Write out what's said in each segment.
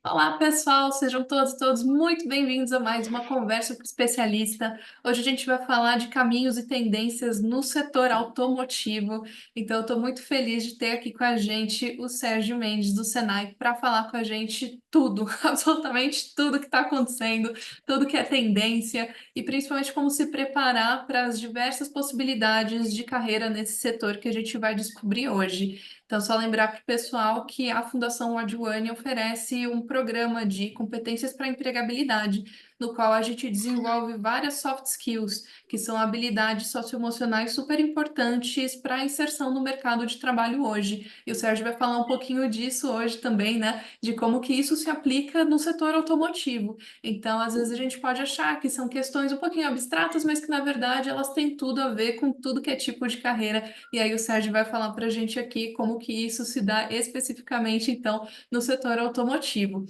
Olá, pessoal, sejam todos muito bem-vindos a mais uma conversa com especialista. Hoje a gente vai falar de caminhos e tendências no setor automotivo. Então, eu estou muito feliz de ter aqui com a gente o Sérgio Mendes, do Senai, para falar com a gente tudo, absolutamente tudo que está acontecendo, tudo que é tendência e principalmente como se preparar para as diversas possibilidades de carreira nesse setor que a gente vai descobrir hoje. Então, só lembrar para o pessoal que a Fundação Adwane oferece um programa de competências para empregabilidade, no qual a gente desenvolve várias soft skills, que são habilidades socioemocionais super importantes para a inserção no mercado de trabalho hoje. E o Sérgio vai falar um pouquinho disso hoje também, né? De como que isso se aplica no setor automotivo. Então, às vezes a gente pode achar que são questões um pouquinho abstratas, mas que na verdade elas têm tudo a ver com tudo que é tipo de carreira e aí o Sérgio vai falar para a gente aqui como que isso se dá especificamente, então, no setor automotivo.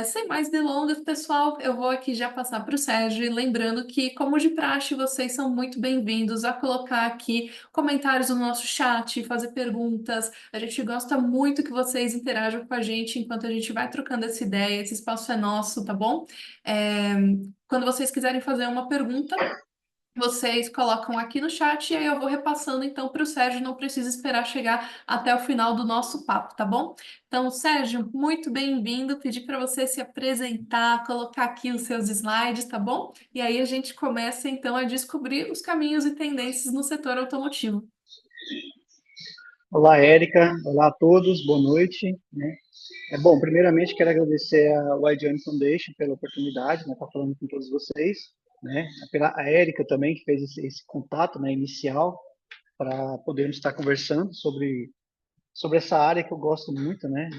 Sem mais delongas, pessoal, eu vou aqui já passar para o Sérgio, e lembrando que, como de praxe, vocês são muito bem-vindos a colocar aqui comentários no nosso chat, fazer perguntas. A gente gosta muito que vocês interajam com a gente enquanto a gente vai trocando essa ideia. Esse espaço é nosso, tá bom? É, Quando vocês quiserem fazer uma pergunta, vocês colocam aqui no chat e aí eu vou repassando então para o Sérgio, não precisa esperar chegar até o final do nosso papo, tá bom? Então, Sérgio, muito bem-vindo. Pedi para você se apresentar, colocar aqui os seus slides, tá bom? E aí a gente começa então a descobrir os caminhos e tendências no setor automotivo. Olá, Érica. Olá a todos. Boa noite. Né? Bom, primeiramente quero agradecer a Wide Foundation pela oportunidade, né, estar falando com todos vocês, né? Pela a Érica também que fez esse contato, né, inicial para podermos estar conversando sobre essa área que eu gosto muito, né,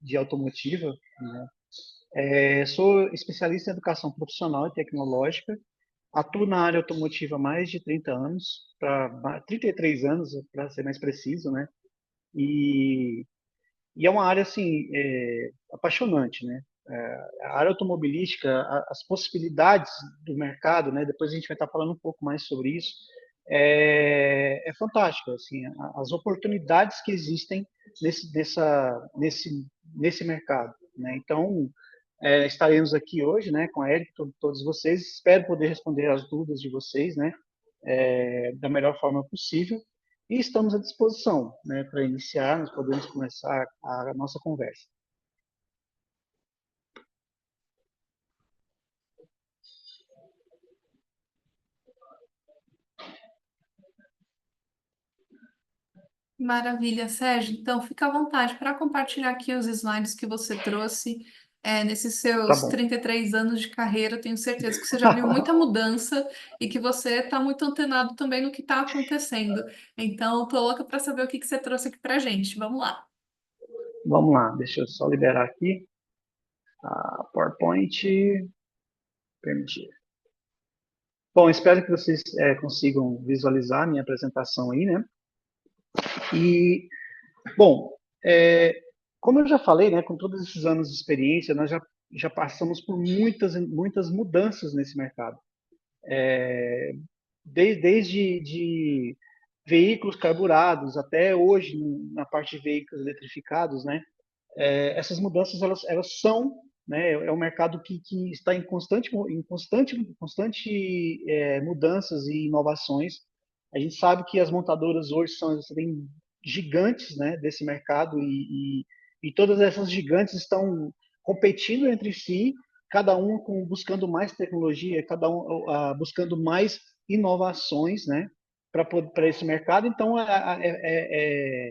de automotiva. Né? Sou especialista em educação profissional e tecnológica. Atuo na área automotiva há mais de 30 anos, para 33 anos, para ser mais preciso, né? E E é uma área assim apaixonante, né? A área automobilística, as possibilidades do mercado, né? Depois a gente vai estar falando um pouco mais sobre isso. É fantástica, assim, as oportunidades que existem nesse mercado, né? Então, estaremos aqui hoje, né, com a Érica, todos vocês. Espero poder responder as dúvidas de vocês, né, da melhor forma possível. E estamos à disposição, né, para iniciar, nós podemos começar a nossa conversa. Maravilha, Sérgio. Então, fica à vontade para compartilhar aqui os slides que você trouxe. Nesses Tá seus bom. 33 anos de carreira, tenho certeza que você já viu muita mudança e que você está muito antenado também no que está acontecendo. Então, estou louca para saber o que que você trouxe aqui para a gente. Vamos lá. Vamos lá, deixa eu só liberar aqui a PowerPoint. Permitir. Bom, espero que vocês consigam visualizar a minha apresentação aí, né? E, bom, é, como eu já falei, né, com todos esses anos de experiência, nós já passamos por muitas mudanças nesse mercado. Desde de veículos carburados até hoje na parte de veículos eletrificados, né? Essas mudanças elas são, né? É um mercado que está em constante mudanças e inovações. A gente sabe que as montadoras hoje são assim, gigantes, né? Desse mercado e todas essas gigantes estão competindo entre si, cada um buscando mais tecnologia, cada um buscando mais inovações, né? Para esse mercado. Então, é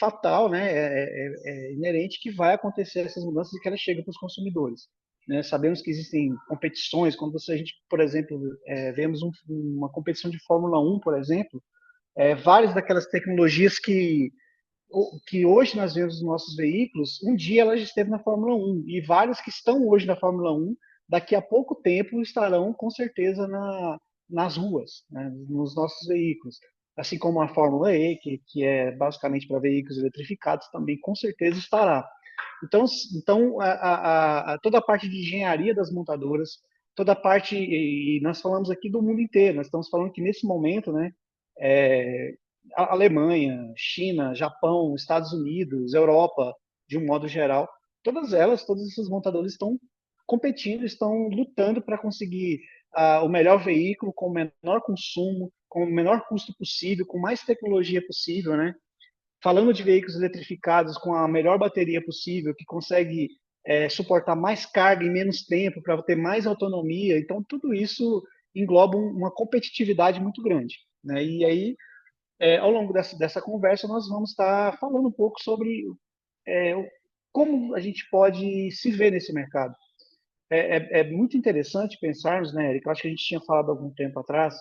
fatal, né? É inerente que vai acontecer essas mudanças e que elas chegam para os consumidores. Né? Sabemos que existem competições, quando a gente, por exemplo, vemos uma competição de Fórmula 1, por exemplo, várias daquelas tecnologias que hoje nós vemos nos nossos veículos, um dia ela já esteve na Fórmula 1, e várias que estão hoje na Fórmula 1, daqui a pouco tempo estarão com certeza nas ruas, né, nos nossos veículos. Assim como a Fórmula E, que é basicamente para veículos eletrificados, também com certeza estará. Então toda a parte de engenharia das montadoras, toda a parte, e nós falamos aqui do mundo inteiro, nós estamos falando que nesse momento, né, é, Alemanha, China, Japão, Estados Unidos, Europa. de um modo geral, todos esses montadores estão competindo, estão lutando para conseguir o melhor veículo com o menor consumo, com o menor custo possível, com mais tecnologia possível, né? Falando de veículos eletrificados com a melhor bateria possível, que consegue suportar mais carga em menos tempo para ter mais autonomia. Então, tudo isso engloba uma competitividade muito grande, né? E aí, ao longo dessa conversa, nós vamos estar falando um pouco sobre é, como a gente pode se ver nesse mercado. É muito interessante pensarmos, né, Eric? Eu acho que a gente tinha falado há algum tempo atrás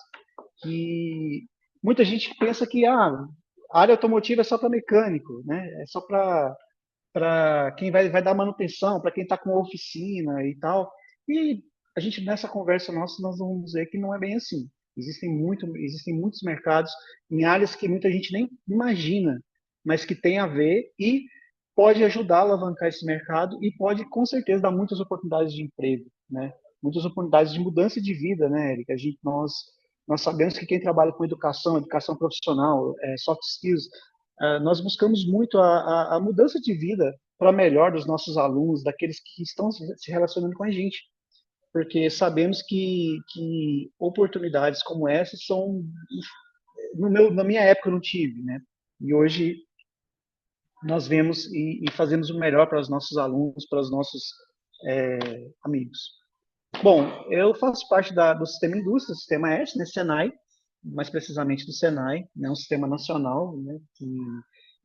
que muita gente pensa que a área automotiva é só para mecânico, né? É só para quem vai dar manutenção, para quem está com oficina e tal. E a gente, nessa conversa nossa, nós vamos dizer que não é bem assim. Existem muitos mercados em áreas que muita gente nem imagina, mas que tem a ver e pode ajudar a alavancar esse mercado e pode, com certeza, dar muitas oportunidades de emprego, né? Muitas oportunidades de mudança de vida, né, Erika? Nós sabemos que quem trabalha com educação profissional, soft skills, nós buscamos muito a mudança de vida para melhor dos nossos alunos, daqueles que estão se relacionando com a gente, porque sabemos que oportunidades como essas são, na minha época eu não tive, né? E hoje nós vemos e fazemos o melhor para os nossos alunos, para os nossos amigos. Bom, eu faço parte do Sistema Indústria, Sistema S, né, Senai, mais precisamente do Senai, né, um sistema nacional, né,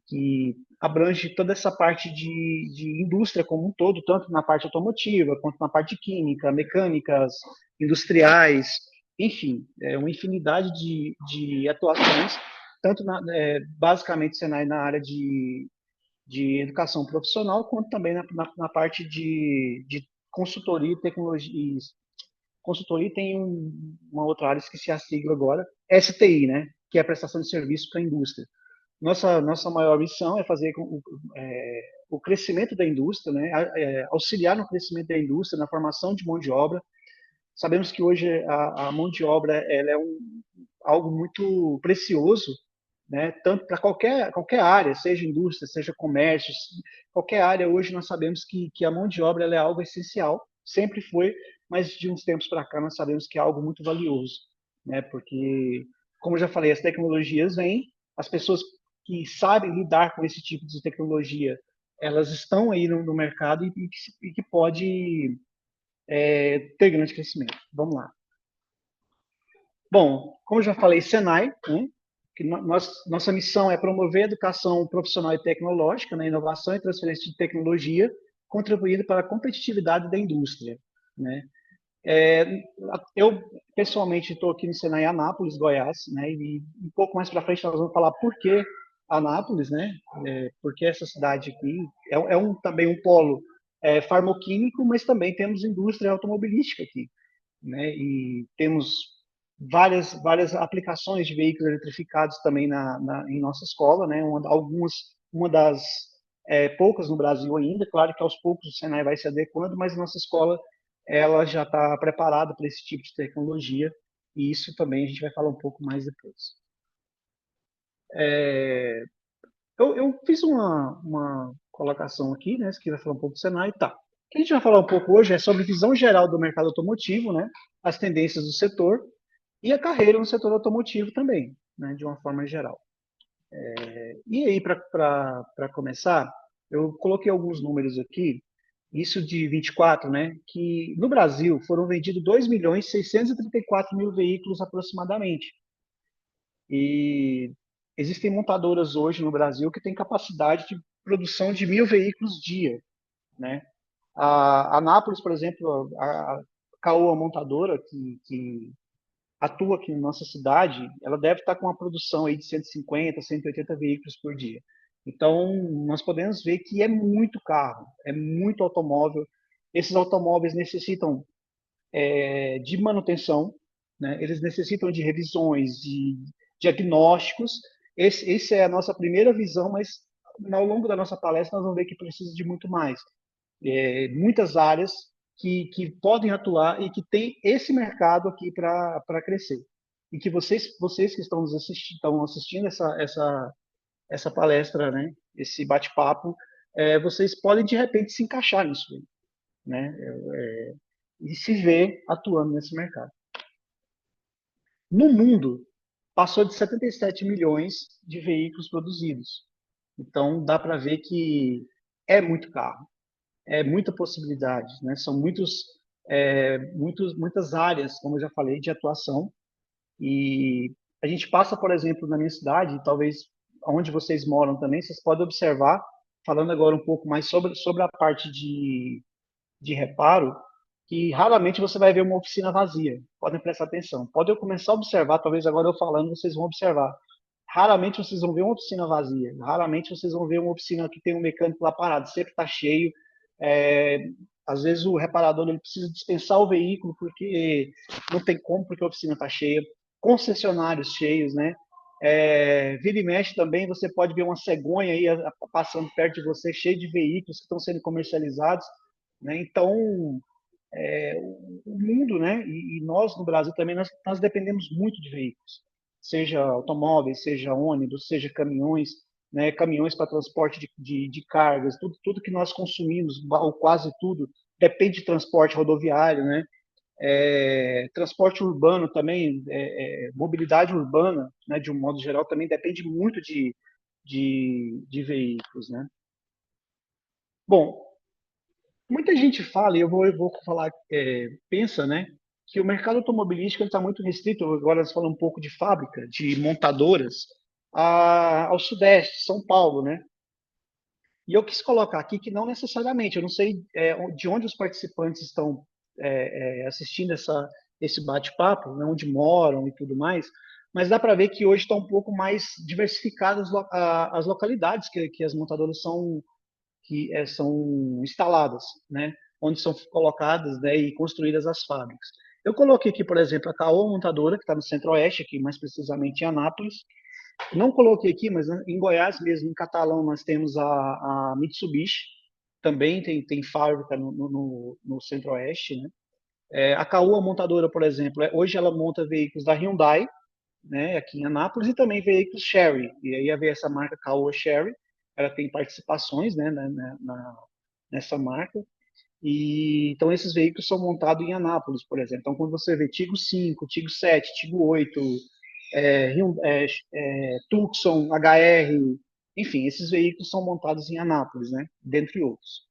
que abrange toda essa parte de indústria como um todo, tanto na parte automotiva, quanto na parte química, mecânicas, industriais, enfim, uma infinidade de atuações, tanto basicamente Senai na área de educação profissional, quanto também na parte de consultoria e tecnologia. Consultoria tem uma outra área, esqueci a sigla agora, STI, né? Que é a prestação de serviço para a indústria. Nossa maior missão é fazer o crescimento da indústria, né? Auxiliar no crescimento da indústria, na formação de mão de obra. Sabemos que hoje a mão de obra ela é algo muito precioso, né? Tanto para qualquer área, seja indústria, seja comércio, qualquer área. Hoje nós sabemos que a mão de obra ela é algo essencial, sempre foi, mas de uns tempos para cá nós sabemos que é algo muito valioso, né? Porque, como eu já falei, as tecnologias vêm, as pessoas que sabem lidar com esse tipo de tecnologia, elas estão aí no mercado e que pode ter grande crescimento. Vamos lá. Bom, como eu já falei, Senai, né, que nossa missão é promover a educação profissional e tecnológica, né, inovação e transferência de tecnologia, contribuindo para a competitividade da indústria, né. Eu, pessoalmente, estou aqui no Senai Anápolis, Goiás, né, e um pouco mais para frente nós vamos falar por que Anápolis, né, porque essa cidade aqui também um polo farmoquímico, mas também temos indústria automobilística aqui, né, e temos várias aplicações de veículos eletrificados também em nossa escola, né, uma das poucas no Brasil ainda, claro que aos poucos o Senai vai se adequando, mas a nossa escola ela já está preparada para esse tipo de tecnologia, e isso também a gente vai falar um pouco mais depois. Eu fiz uma colocação aqui, né, que vai falar um pouco do Senai, tá. O que a gente vai falar um pouco hoje é sobre visão geral do mercado automotivo, né, as tendências do setor e a carreira no setor automotivo também, né, de uma forma geral. E aí, para começar, eu coloquei alguns números aqui, isso de 24, né, que no Brasil foram vendidos 2.634.000 veículos aproximadamente. E existem montadoras hoje no Brasil que têm capacidade de produção de 1.000 veículos dia, né? A Anápolis, por exemplo, a Caoa montadora, que atua aqui na nossa cidade, ela deve estar com uma produção aí de 150, 180 veículos por dia. Então, nós podemos ver que é muito carro, é muito automóvel. Esses automóveis necessitam de manutenção, né? Eles necessitam de revisões, de diagnósticos. Essa é a nossa primeira visão, mas ao longo da nossa palestra nós vamos ver que precisa de muito mais. Muitas áreas que podem atuar e que tem esse mercado aqui para crescer. E que vocês que estão assistindo essa palestra, né, esse bate-papo, vocês podem, de repente, se encaixar nisso aí, né? E se ver atuando nesse mercado. No mundo, passou de 77 milhões de veículos produzidos. Então, dá para ver que é muito carro, é muita possibilidade, né? São muitas áreas, como eu já falei, de atuação. E a gente passa, por exemplo, na minha cidade, talvez onde vocês moram também, vocês podem observar, falando agora um pouco mais sobre a parte de reparo, que raramente você vai ver uma oficina vazia. Podem prestar atenção. Podem começar a observar, talvez agora eu falando, vocês vão observar. Raramente vocês vão ver uma oficina vazia. Raramente vocês vão ver uma oficina que tem um mecânico lá parado. Sempre está cheio. É, às vezes o reparador ele precisa dispensar o veículo porque não tem como, porque a oficina está cheia. Concessionários cheios, né? Vira e mexe também, você pode ver uma cegonha aí passando perto de você, cheio de veículos que estão sendo comercializados, né? Então, o mundo, né? E nós no Brasil também, nós dependemos muito de veículos, seja automóveis, seja ônibus, seja caminhões, né? Caminhões para transporte de cargas, tudo que nós consumimos, ou quase tudo, depende de transporte rodoviário, né? Transporte urbano também, mobilidade urbana, né? De um modo geral, também depende muito de veículos, né? Bom, muita gente fala, e eu vou falar, pensa, né, que o mercado automobilístico está muito restrito, agora você fala um pouco de fábrica, de montadoras, ao Sudeste, São Paulo, né? E eu quis colocar aqui que não necessariamente, eu não sei de onde os participantes estão assistindo esse bate-papo, né, onde moram e tudo mais, mas dá para ver que hoje está um pouco mais diversificadas as localidades que as montadoras são instaladas, né, onde são colocadas, né, e construídas as fábricas. Eu coloquei aqui, por exemplo, a Caoa Montadora, que está no Centro-Oeste, aqui mais precisamente em Anápolis. Não coloquei aqui, mas em Goiás mesmo, em Catalão, nós temos a Mitsubishi, também tem fábrica no Centro-Oeste, né? A Caoa Montadora, por exemplo, hoje ela monta veículos da Hyundai, né, aqui em Anápolis, e também veículos Chery. E aí havia essa marca Caoa Chery, ela tem participações, né, nessa marca. E então esses veículos são montados em Anápolis, por exemplo. Então quando você vê Tigo 5, Tigo 7, Tigo 8, Tucson, HR, enfim, esses veículos são montados em Anápolis, né, dentre outros.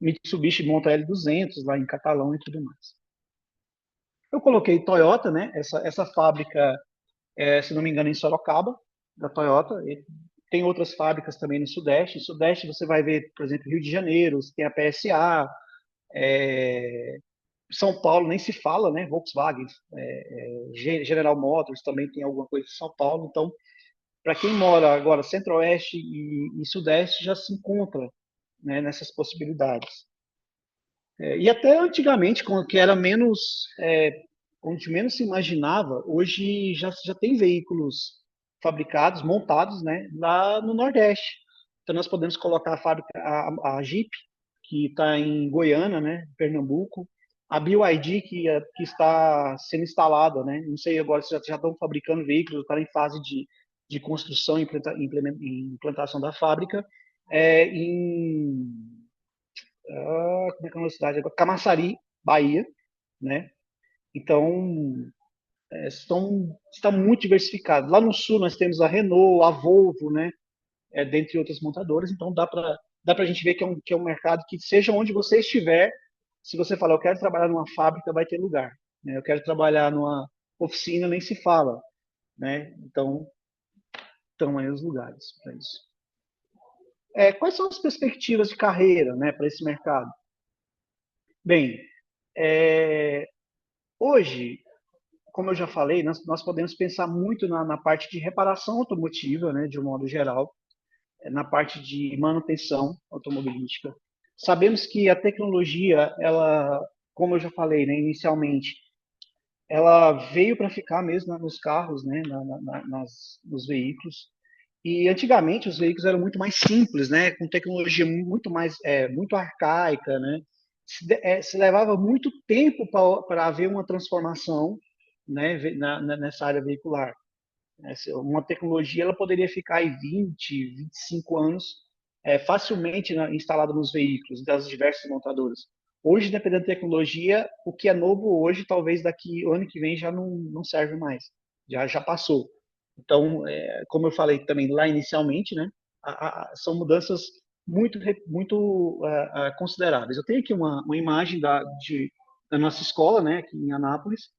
Mitsubishi monta L200 lá em Catalão e tudo mais. Eu coloquei Toyota, né? Essa fábrica, se não me engano, em Sorocaba, da Toyota. E tem outras fábricas também no Sudeste. No Sudeste você vai ver, por exemplo, Rio de Janeiro, tem a PSA, São Paulo nem se fala, né? Volkswagen, General Motors também tem alguma coisa em São Paulo. Então, para quem mora agora Centro-Oeste e Sudeste, já se encontra, né, nessas possibilidades. E até antigamente, que era menos, onde menos se imaginava, hoje já tem veículos fabricados, montados, né, lá no Nordeste. Então nós podemos colocar a fábrica, a Jeep, que está em Goiânia, né, Pernambuco, a BYD, que está sendo instalada, né, não sei agora se já estão fabricando veículos, está em fase de construção e implantação da fábrica, em como é que é a cidade agora? Camaçari, Bahia, né? Então, está muito diversificado. Lá no sul nós temos a Renault, a Volvo, né? Dentre outras montadoras. Então, dá para a gente ver que é um mercado que, seja onde você estiver, se você falar, eu quero trabalhar numa fábrica, vai ter lugar. Né? Eu quero trabalhar numa oficina, nem se fala. Né? Então, estão aí os lugares para isso. Quais são as perspectivas de carreira, né, para esse mercado? Bem, hoje, como eu já falei, nós podemos pensar muito na parte de reparação automotiva, né, de um modo geral, na parte de manutenção automobilística. Sabemos que a tecnologia, ela, como eu já falei, né, inicialmente, ela veio para ficar mesmo nos carros, né, nos veículos. E antigamente os veículos eram muito mais simples, né, com tecnologia muito arcaica, né. Se levava muito tempo para haver uma transformação, né, nessa área veicular. Uma tecnologia ela poderia ficar aí 20, 25 anos facilmente instalada nos veículos das diversas montadoras. Hoje, dependendo da tecnologia, o que é novo hoje, talvez daqui o ano que vem já não serve mais, já passou. Então, como eu falei também lá inicialmente, né, são mudanças muito consideráveis. Eu tenho aqui uma imagem da nossa escola, né, aqui em Anápolis.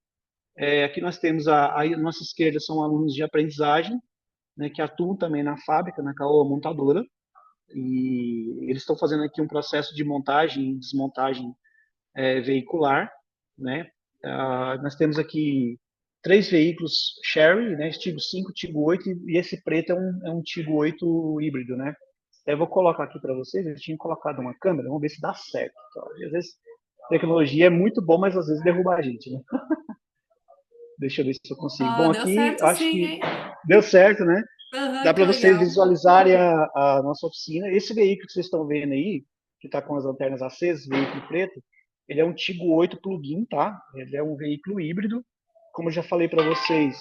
Aqui nós temos a nossa esquerda são alunos de aprendizagem, né, que atuam também na fábrica, na Caoa Montadora, e eles estão fazendo aqui um processo de montagem e desmontagem veicular, né? Nós temos aqui 3 veículos Chery, né? Tigo 5, Tigo 8 e esse preto é um Tigo 8 híbrido, né? Eu vou colocar aqui para vocês, eu tinha colocado uma câmera, vamos ver se dá certo. Tá? Às vezes a tecnologia é muito bom, mas às vezes derruba a gente, né? Deixa eu ver se eu consigo. Ó, Bom, deu aqui certo acho sim, que hein? deu certo, né? Aham, Dá que para vocês legal. visualizarem a nossa oficina. Esse veículo que vocês estão vendo aí, que está com as lanternas acesas, veículo preto, ele é um Tigo 8 plug-in, tá? Ele é um veículo híbrido. Como eu já falei para vocês,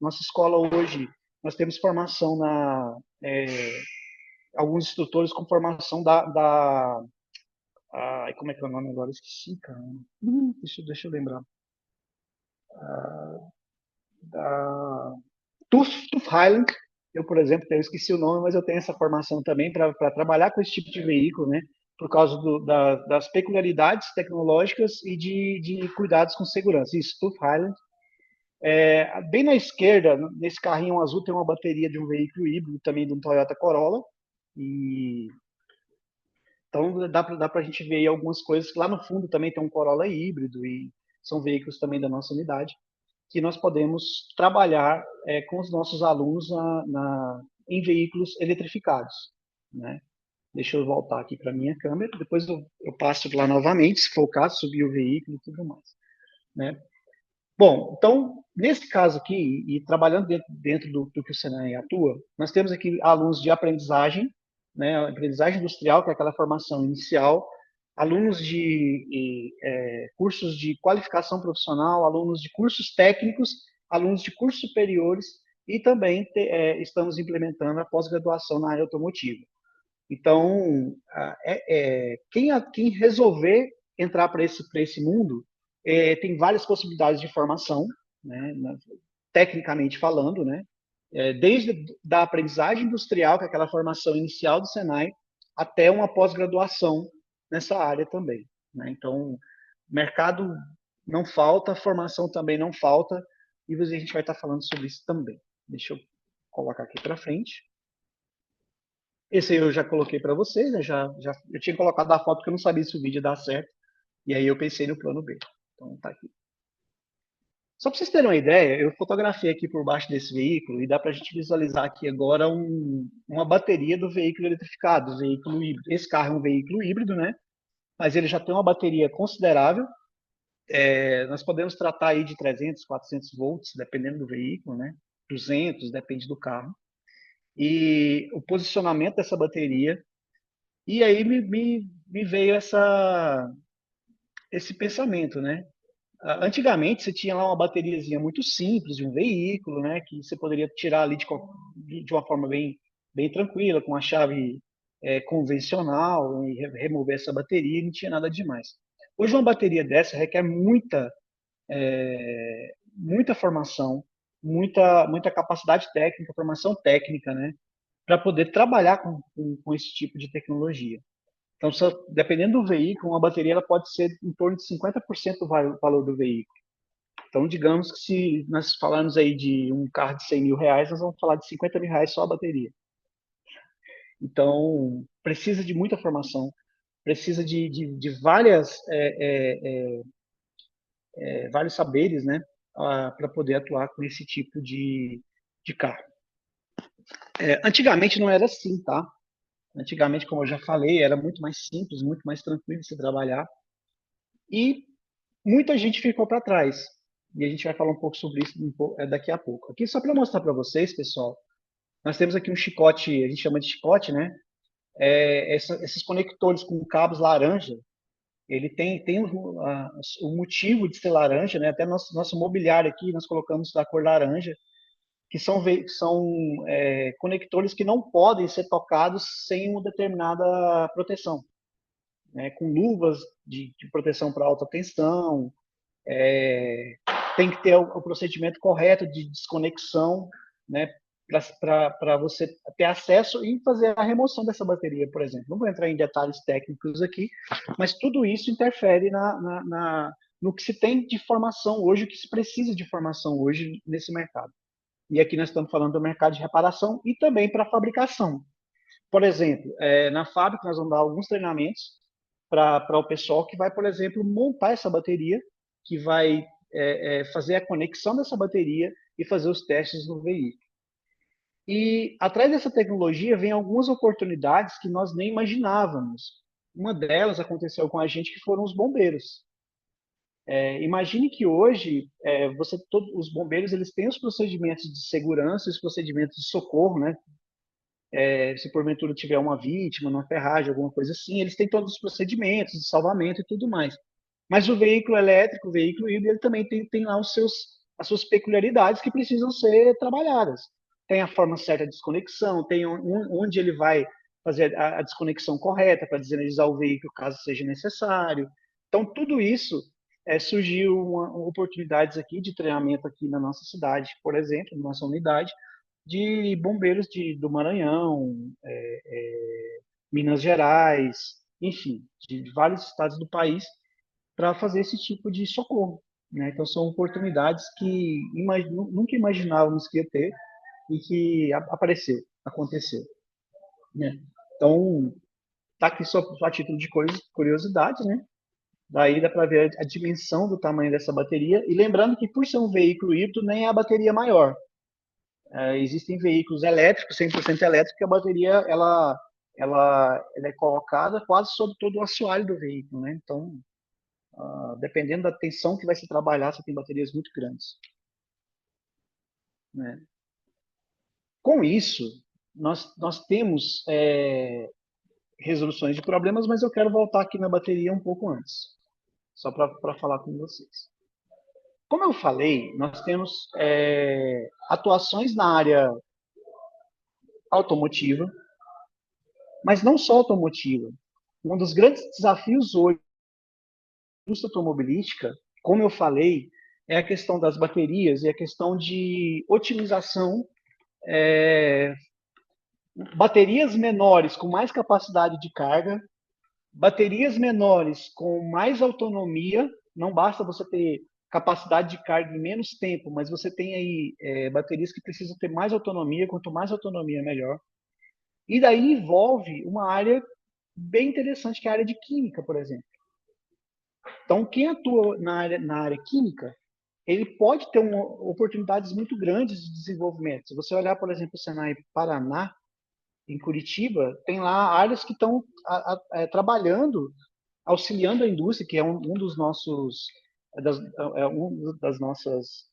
nossa escola hoje, nós temos formação alguns instrutores com formação como é que é o nome agora? Eu esqueci, cara. Deixa eu lembrar. Da Tuf Highland. Eu, por exemplo, eu esqueci o nome, mas eu tenho essa formação também para trabalhar com esse tipo de veículo, né? Por causa das peculiaridades tecnológicas e de cuidados com segurança. Isso, Tuf Highland. Bem na esquerda, nesse carrinho azul, tem uma bateria de um veículo híbrido, também de um Toyota Corolla. E, então, dá para a gente ver aí algumas coisas. Lá no fundo também tem um Corolla híbrido e são veículos também da nossa unidade, que nós podemos trabalhar com os nossos alunos em veículos eletrificados, né? Deixa eu voltar aqui para a minha câmera, depois eu passo lá novamente, se for o caso, subir o veículo e tudo mais, né? Bom, então, nesse caso aqui, e trabalhando dentro do que o Senai atua, nós temos aqui alunos de aprendizagem, né, aprendizagem industrial, que é aquela formação inicial, alunos de cursos de qualificação profissional, alunos de cursos técnicos, alunos de cursos superiores, e também estamos implementando a pós-graduação na área automotiva. Então, quem resolver entrar para esse mundo tem várias possibilidades de formação, né, tecnicamente falando, né, desde da aprendizagem industrial, que é aquela formação inicial do Senai, até uma pós-graduação nessa área também, né? Então, mercado não falta, formação também não falta, e a gente vai estar falando sobre isso também. Deixa eu colocar aqui para frente. Esse aí eu já coloquei para vocês, né? Eu tinha colocado a foto porque eu não sabia se o vídeo ia dar certo. E aí eu pensei no plano B. Então tá aqui. Só para vocês terem uma ideia, eu fotografei aqui por baixo desse veículo e dá para a gente visualizar aqui agora uma bateria do veículo eletrificado, do veículo híbrido. Esse carro é um veículo híbrido, né? Mas ele já tem uma bateria considerável. Nós podemos tratar aí de 300, 400 volts, dependendo do veículo, né? 200, depende do carro. E o posicionamento dessa bateria. E aí me veio esse pensamento, né? Antigamente você tinha lá uma bateriazinha muito simples de um veículo, né? Que você poderia tirar ali de uma forma bem tranquila, com a chave convencional, e remover essa bateria, e não tinha nada demais. Hoje uma bateria dessa requer muita formação, muita capacidade técnica, formação técnica, né? Para poder trabalhar com esse tipo de tecnologia. Então, dependendo do veículo, uma bateria ela pode ser em torno de 50% do valor do veículo. Então, digamos que se nós falarmos aí de um carro de 100 mil reais, nós vamos falar de 50 mil reais só a bateria. Então, precisa de muita formação, precisa de vários saberes, né, para poder atuar com esse tipo de carro. Antigamente não era assim, tá? Antigamente, como eu já falei, era muito mais simples, muito mais tranquilo de se trabalhar. E muita gente ficou para trás. E a gente vai falar um pouco sobre isso daqui a pouco. Aqui, só para mostrar para vocês, pessoal, nós temos aqui um chicote, a gente chama de chicote, né? Esses conectores com cabos laranja, ele tem o motivo de ser laranja, né? Até nosso mobiliário aqui, nós colocamos da cor laranja, que são conectores que não podem ser tocados sem uma determinada proteção, né? Com luvas de proteção para alta tensão, tem que ter o procedimento correto de desconexão, né? Para você ter acesso e fazer a remoção dessa bateria, por exemplo. Não vou entrar em detalhes técnicos aqui, mas tudo isso interfere no que se tem de formação hoje, o que se precisa de formação hoje nesse mercado. E aqui nós estamos falando do mercado de reparação e também para fabricação. Por exemplo, na fábrica nós vamos dar alguns treinamentos para o pessoal que vai, por exemplo, montar essa bateria, que vai fazer a conexão dessa bateria e fazer os testes no veículo. E atrás dessa tecnologia vem algumas oportunidades que nós nem imaginávamos. Uma delas aconteceu com a gente, que foram os bombeiros. Imagine que hoje os bombeiros eles têm os procedimentos de segurança, os procedimentos de socorro, né? Se porventura tiver uma vítima, uma ferragem, alguma coisa assim, eles têm todos os procedimentos de salvamento e tudo mais. Mas o veículo elétrico, o veículo híbrido, ele também tem lá as suas peculiaridades que precisam ser trabalhadas. Tem a forma certa de desconexão, tem onde ele vai fazer a desconexão correta para desenergizar o veículo caso seja necessário. Então, tudo isso surgiu oportunidades aqui de treinamento aqui na nossa cidade, por exemplo, na nossa unidade, de bombeiros do Maranhão, Minas Gerais, enfim, de vários estados do país, para fazer esse tipo de socorro, né? Então, são oportunidades que nunca imaginávamos que ia ter e que aconteceu, né? Então, tá aqui só a título de curiosidade, né? Daí dá para ver a dimensão do tamanho dessa bateria. E lembrando que, por ser um veículo híbrido, nem é a bateria maior. Existem veículos elétricos, 100% elétricos, que a bateria ela é colocada quase sobre todo o assoalho do veículo, né? Então, dependendo da tensão que vai se trabalhar, você tem baterias muito grandes, né? Com isso, nós temos resoluções de problemas, mas eu quero voltar aqui na bateria um pouco antes, só para falar com vocês. Como eu falei, nós temos atuações na área automotiva, mas não só automotiva. Um dos grandes desafios hoje da indústria automobilística, como eu falei, é a questão das baterias e a questão de otimização, baterias menores com mais capacidade de carga, baterias menores com mais autonomia. Não basta você ter capacidade de carga em menos tempo, mas você tem aí baterias que precisam ter mais autonomia. Quanto mais autonomia, melhor. E daí envolve uma área bem interessante, que é a área de química, por exemplo. Então, quem atua na área química, ele pode ter oportunidades muito grandes de desenvolvimento. Se você olhar, por exemplo, o Senai Paraná, em Curitiba, tem lá áreas que estão trabalhando, auxiliando a indústria, que é um dos nossos, uma das nossas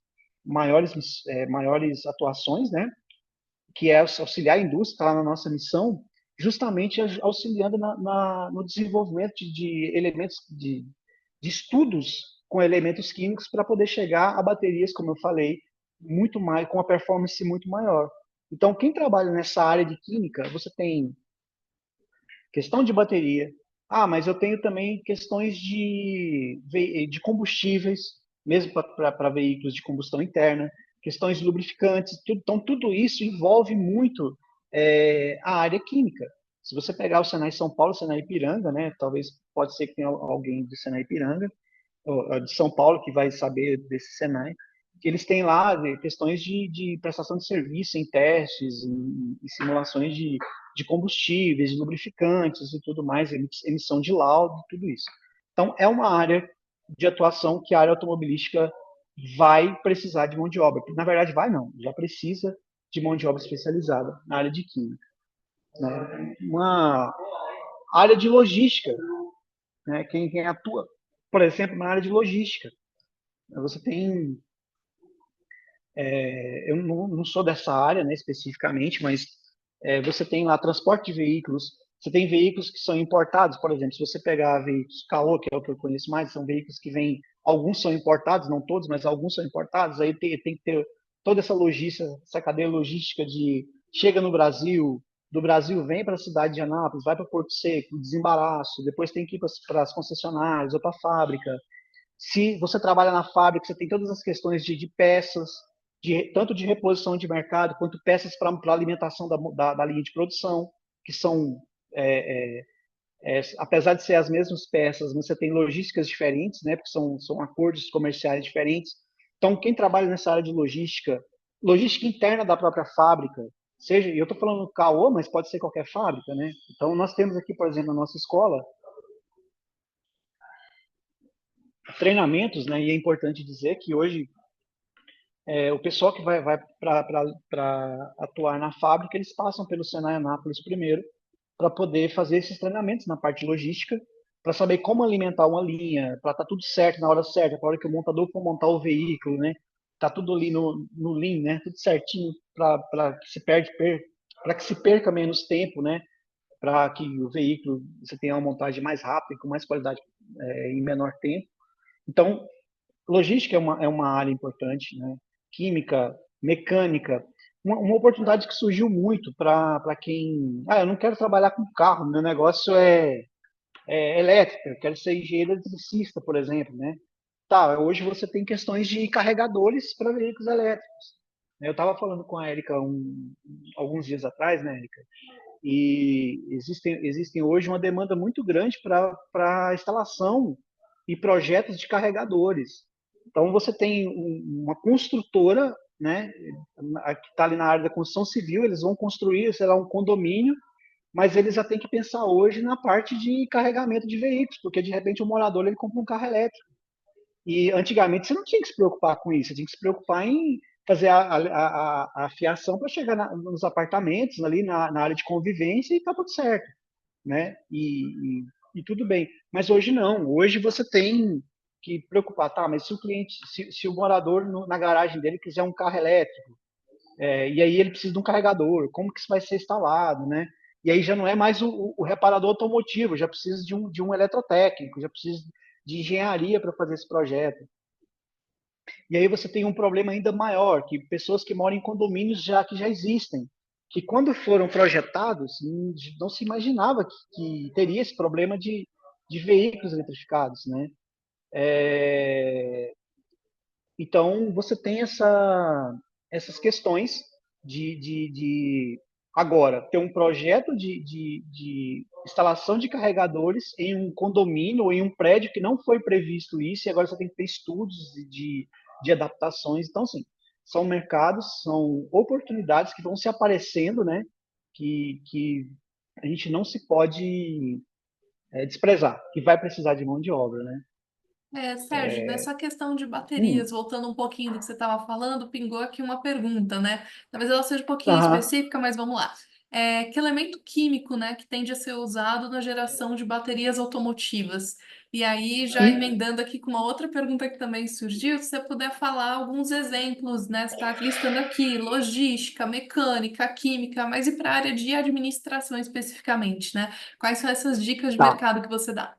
maiores atuações, né? Que é auxiliar a indústria, está lá na nossa missão, justamente auxiliando no desenvolvimento de elementos, de estudos com elementos químicos para poder chegar a baterias, como eu falei, muito mais, com uma performance muito maior. Então, quem trabalha nessa área de química, você tem questão de bateria. Mas eu tenho também questões de combustíveis, mesmo para veículos de combustão interna, questões de lubrificantes. Então, tudo isso envolve muito a área química. Se você pegar o Senai São Paulo, o Senai Ipiranga, né? Talvez pode ser que tenha alguém do Senai Ipiranga, de São Paulo, que vai saber desse Senai, que eles têm lá questões de prestação de serviço em testes, em simulações de combustíveis, de lubrificantes e tudo mais, emissão de laudo, tudo isso. Então, é uma área de atuação que a área automobilística vai precisar de mão de obra. Na verdade, já precisa de mão de obra especializada na área de química, né? Uma área de logística, né? Quem atua, por exemplo, na área de logística. Você tem. Eu não sou dessa área, né, especificamente, mas você tem lá transporte de veículos. Você tem veículos que são importados, por exemplo, se você pegar veículos Caoa, que é o que eu conheço mais, são veículos que vêm, alguns são importados, não todos, mas alguns são importados. Aí tem que ter toda essa logística, essa cadeia logística de chega no Brasil, do Brasil vem para a cidade de Anápolis, vai para Porto Seco, desembaraço, depois tem que ir para as concessionárias ou para a fábrica. Se você trabalha na fábrica, você tem todas as questões de peças, tanto de reposição de mercado, quanto peças para alimentação da linha de produção, que são, apesar de ser as mesmas peças, você tem logísticas diferentes, né, porque são acordos comerciais diferentes. Então, quem trabalha nessa área de logística, logística interna da própria fábrica, seja, e eu estou falando caô, mas pode ser qualquer fábrica, né? Então, nós temos aqui, por exemplo, na nossa escola, treinamentos, né, e é importante dizer que hoje o pessoal que vai para atuar na fábrica, eles passam pelo Senai Anápolis primeiro, para poder fazer esses treinamentos na parte logística, para saber como alimentar uma linha, para estar tudo certo na hora certa, para a hora que o montador for montar o veículo, né? Tá tudo ali no Lean, né? Tudo certinho para que se perca menos tempo, né? Para que o veículo você tenha uma montagem mais rápida, com mais qualidade em menor tempo. Então, logística é uma área importante, né? Química, mecânica. Uma oportunidade que surgiu muito para quem. Eu não quero trabalhar com carro, meu negócio é elétrica, eu quero ser engenheiro eletricista, por exemplo, né? Tá, hoje você tem questões de carregadores para veículos elétricos. Eu estava falando com a Érica alguns dias atrás, né, Érica? E existem hoje uma demanda muito grande para instalação e projetos de carregadores. Então, você tem uma construtora, né, que está ali na área da construção civil, eles vão construir, sei lá, um condomínio, mas eles já têm que pensar hoje na parte de carregamento de veículos, porque de repente o morador ele compra um carro elétrico. E antigamente você não tinha que se preocupar com isso, você tinha que se preocupar em fazer a fiação para chegar nos apartamentos, ali na área de convivência e está tudo certo, né? E tudo bem. Mas hoje não, hoje você tem que preocupar, tá? Mas se o cliente, se o morador na garagem dele quiser um carro elétrico, e aí ele precisa de um carregador, como que isso vai ser instalado, né? E aí já não é mais o reparador automotivo, já precisa de um eletrotécnico, já precisa de engenharia para fazer esse projeto. E aí você tem um problema ainda maior, que pessoas que moram em condomínios que já existem, que quando foram projetados, não se imaginava que teria esse problema de veículos eletrificados, né? Então, você tem essas questões agora, ter um projeto de instalação de carregadores em um condomínio ou em um prédio que não foi previsto isso, e agora você tem que ter estudos de adaptações. Então, assim, são mercados, são oportunidades que vão se aparecendo, né? Que a gente não se pode desprezar, que vai precisar de mão de obra, né? Sérgio, nessa questão de Hum, baterias, voltando um pouquinho do que você estava falando, pingou aqui uma pergunta, né? Talvez ela seja um pouquinho aham, específica, mas vamos lá. Que elemento químico, né, que tende a ser usado na geração de baterias automotivas? E aí, já e emendando aqui com uma outra pergunta que também surgiu, se você puder falar alguns exemplos, né? Você está listando aqui logística, mecânica, química, mas e para a área de administração especificamente, né? Quais são essas dicas de tá. mercado que você dá?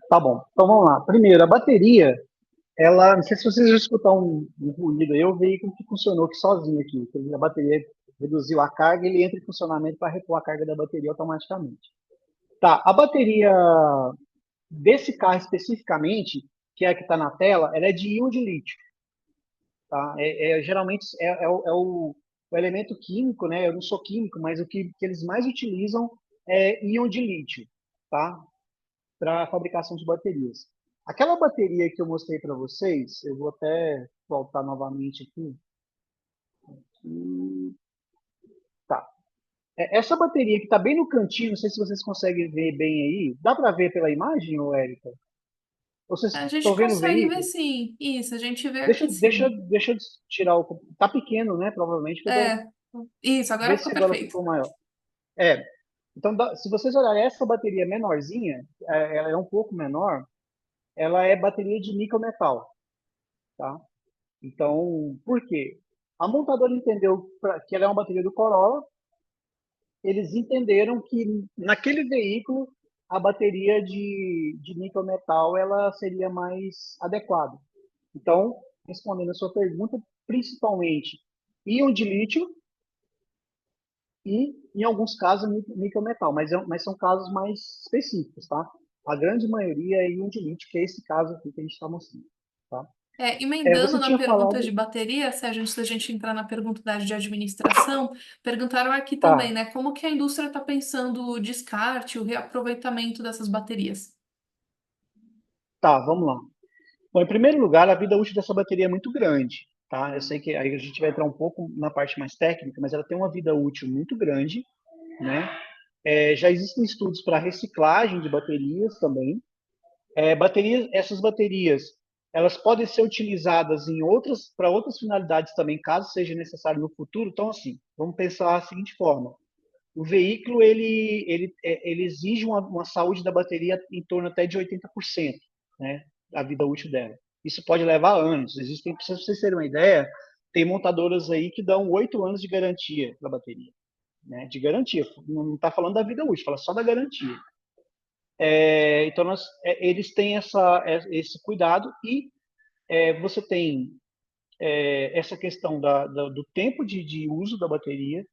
Tá bom. Então vamos lá. Primeiro, a bateria, ela, não sei se vocês já escutaram um ruído aí, o veículo que funcionou aqui sozinho aqui. A bateria reduziu a carga, ele entra em funcionamento para repor a carga da bateria automaticamente. Tá, a bateria desse carro especificamente, que é a que está na tela, ela é de íon de lítio. Tá? Geralmente o elemento químico, né? Eu não sou químico, mas o que eles mais utilizam é íon de lítio, tá? Para a fabricação de baterias. Aquela bateria que eu mostrei para vocês, eu vou até voltar novamente aqui. Tá. Essa bateria que está bem no cantinho, não sei se vocês conseguem ver bem aí. Dá para ver pela imagem, ou Érica? Vocês A gente estão vendo o consegue ver veículo? sim. Isso, a gente vê Deixa, aqui deixa, sim. deixa eu tirar o. Tá pequeno, né? Provavelmente. É, isso, agora Vê ficou se agora perfeito. ficou maior. É. Então, se vocês olharem essa bateria menorzinha, ela é um pouco menor, ela é bateria de níquel metal, tá? Então, por quê? A montadora entendeu que ela é uma bateria do Corolla, eles entenderam que naquele veículo a bateria de níquel metal ela seria mais adequada. Então, respondendo a sua pergunta, principalmente íon de lítio e, em alguns casos, níquel metal, mas são casos mais específicos, tá? A grande maioria é íon de lítio, que é esse caso aqui que a gente está mostrando, tá? Emendando Você na tinha pergunta falado... de bateria, Sérgio, antes da gente entrar na pergunta da área de administração, perguntaram aqui também, Tá, né? Como que a indústria está pensando o descarte, o reaproveitamento dessas baterias? tá, vamos lá. Bom, em primeiro lugar, a vida útil dessa bateria é muito grande, tá? Eu sei que aí a gente vai entrar um pouco na parte mais técnica, mas ela tem uma vida útil muito grande, né? Já existem estudos para reciclagem de baterias também. Essas baterias, elas podem ser utilizadas para outras finalidades também, caso seja necessário no futuro. Então, assim, vamos pensar da seguinte forma: o veículo ele exige uma saúde da bateria em torno até de 80%, né, da vida útil dela. Isso pode levar anos. Existem, para vocês terem uma ideia, tem montadoras aí que dão 8 anos de garantia da bateria, né, de garantia. Não está falando da vida útil, fala só da garantia. Então, eles têm esse cuidado e você tem essa questão do tempo de uso da bateria.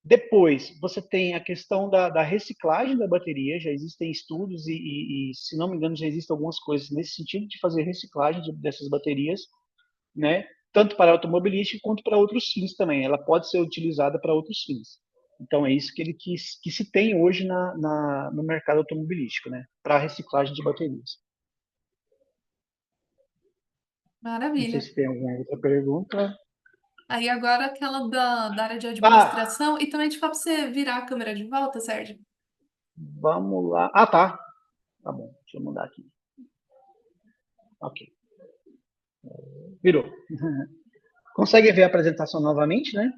Depois, você tem a questão da reciclagem da bateria. Já existem estudos se não me engano, já existem algumas coisas nesse sentido de fazer reciclagem dessas baterias, né? Tanto para automobilística quanto para outros fins também. Ela pode ser utilizada para outros fins. Então, é isso que se tem hoje no mercado automobilístico, né? Para reciclagem de baterias. Não sei Maravilha. se tem alguma outra pergunta. Aí agora aquela da área de Ah, administração, e também te falo para você virar a câmera de volta, Sérgio. vamos lá. Ah, tá. Tá bom. Deixa eu mudar aqui. Ok. Virou. Consegue ver a apresentação novamente, né?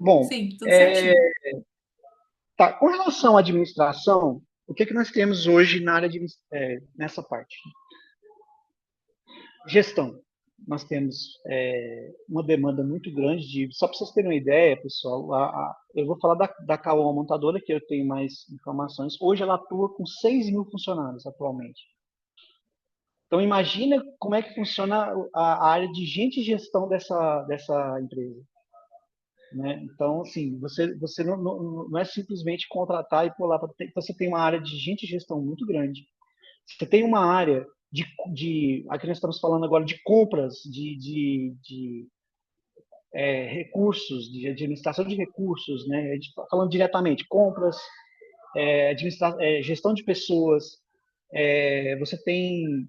Bom, Sim, tudo é, certinho. tá. Com relação à administração, o que nós temos hoje na área nessa parte? Gestão. Nós temos uma demanda muito grande só para vocês terem uma ideia, pessoal, eu vou falar da Caoa Montadora, que eu tenho mais informações. Hoje ela atua com 6 mil funcionários atualmente. Então imagina como é que funciona a área de gente e gestão dessa empresa. Né? Então, assim, você não é simplesmente contratar e pular. Você tem uma área de gente e gestão muito grande. Você tem uma área aqui nós estamos falando agora de compras, recursos, de administração de recursos, né? A gente está falando diretamente, compras, gestão de pessoas. Você tem,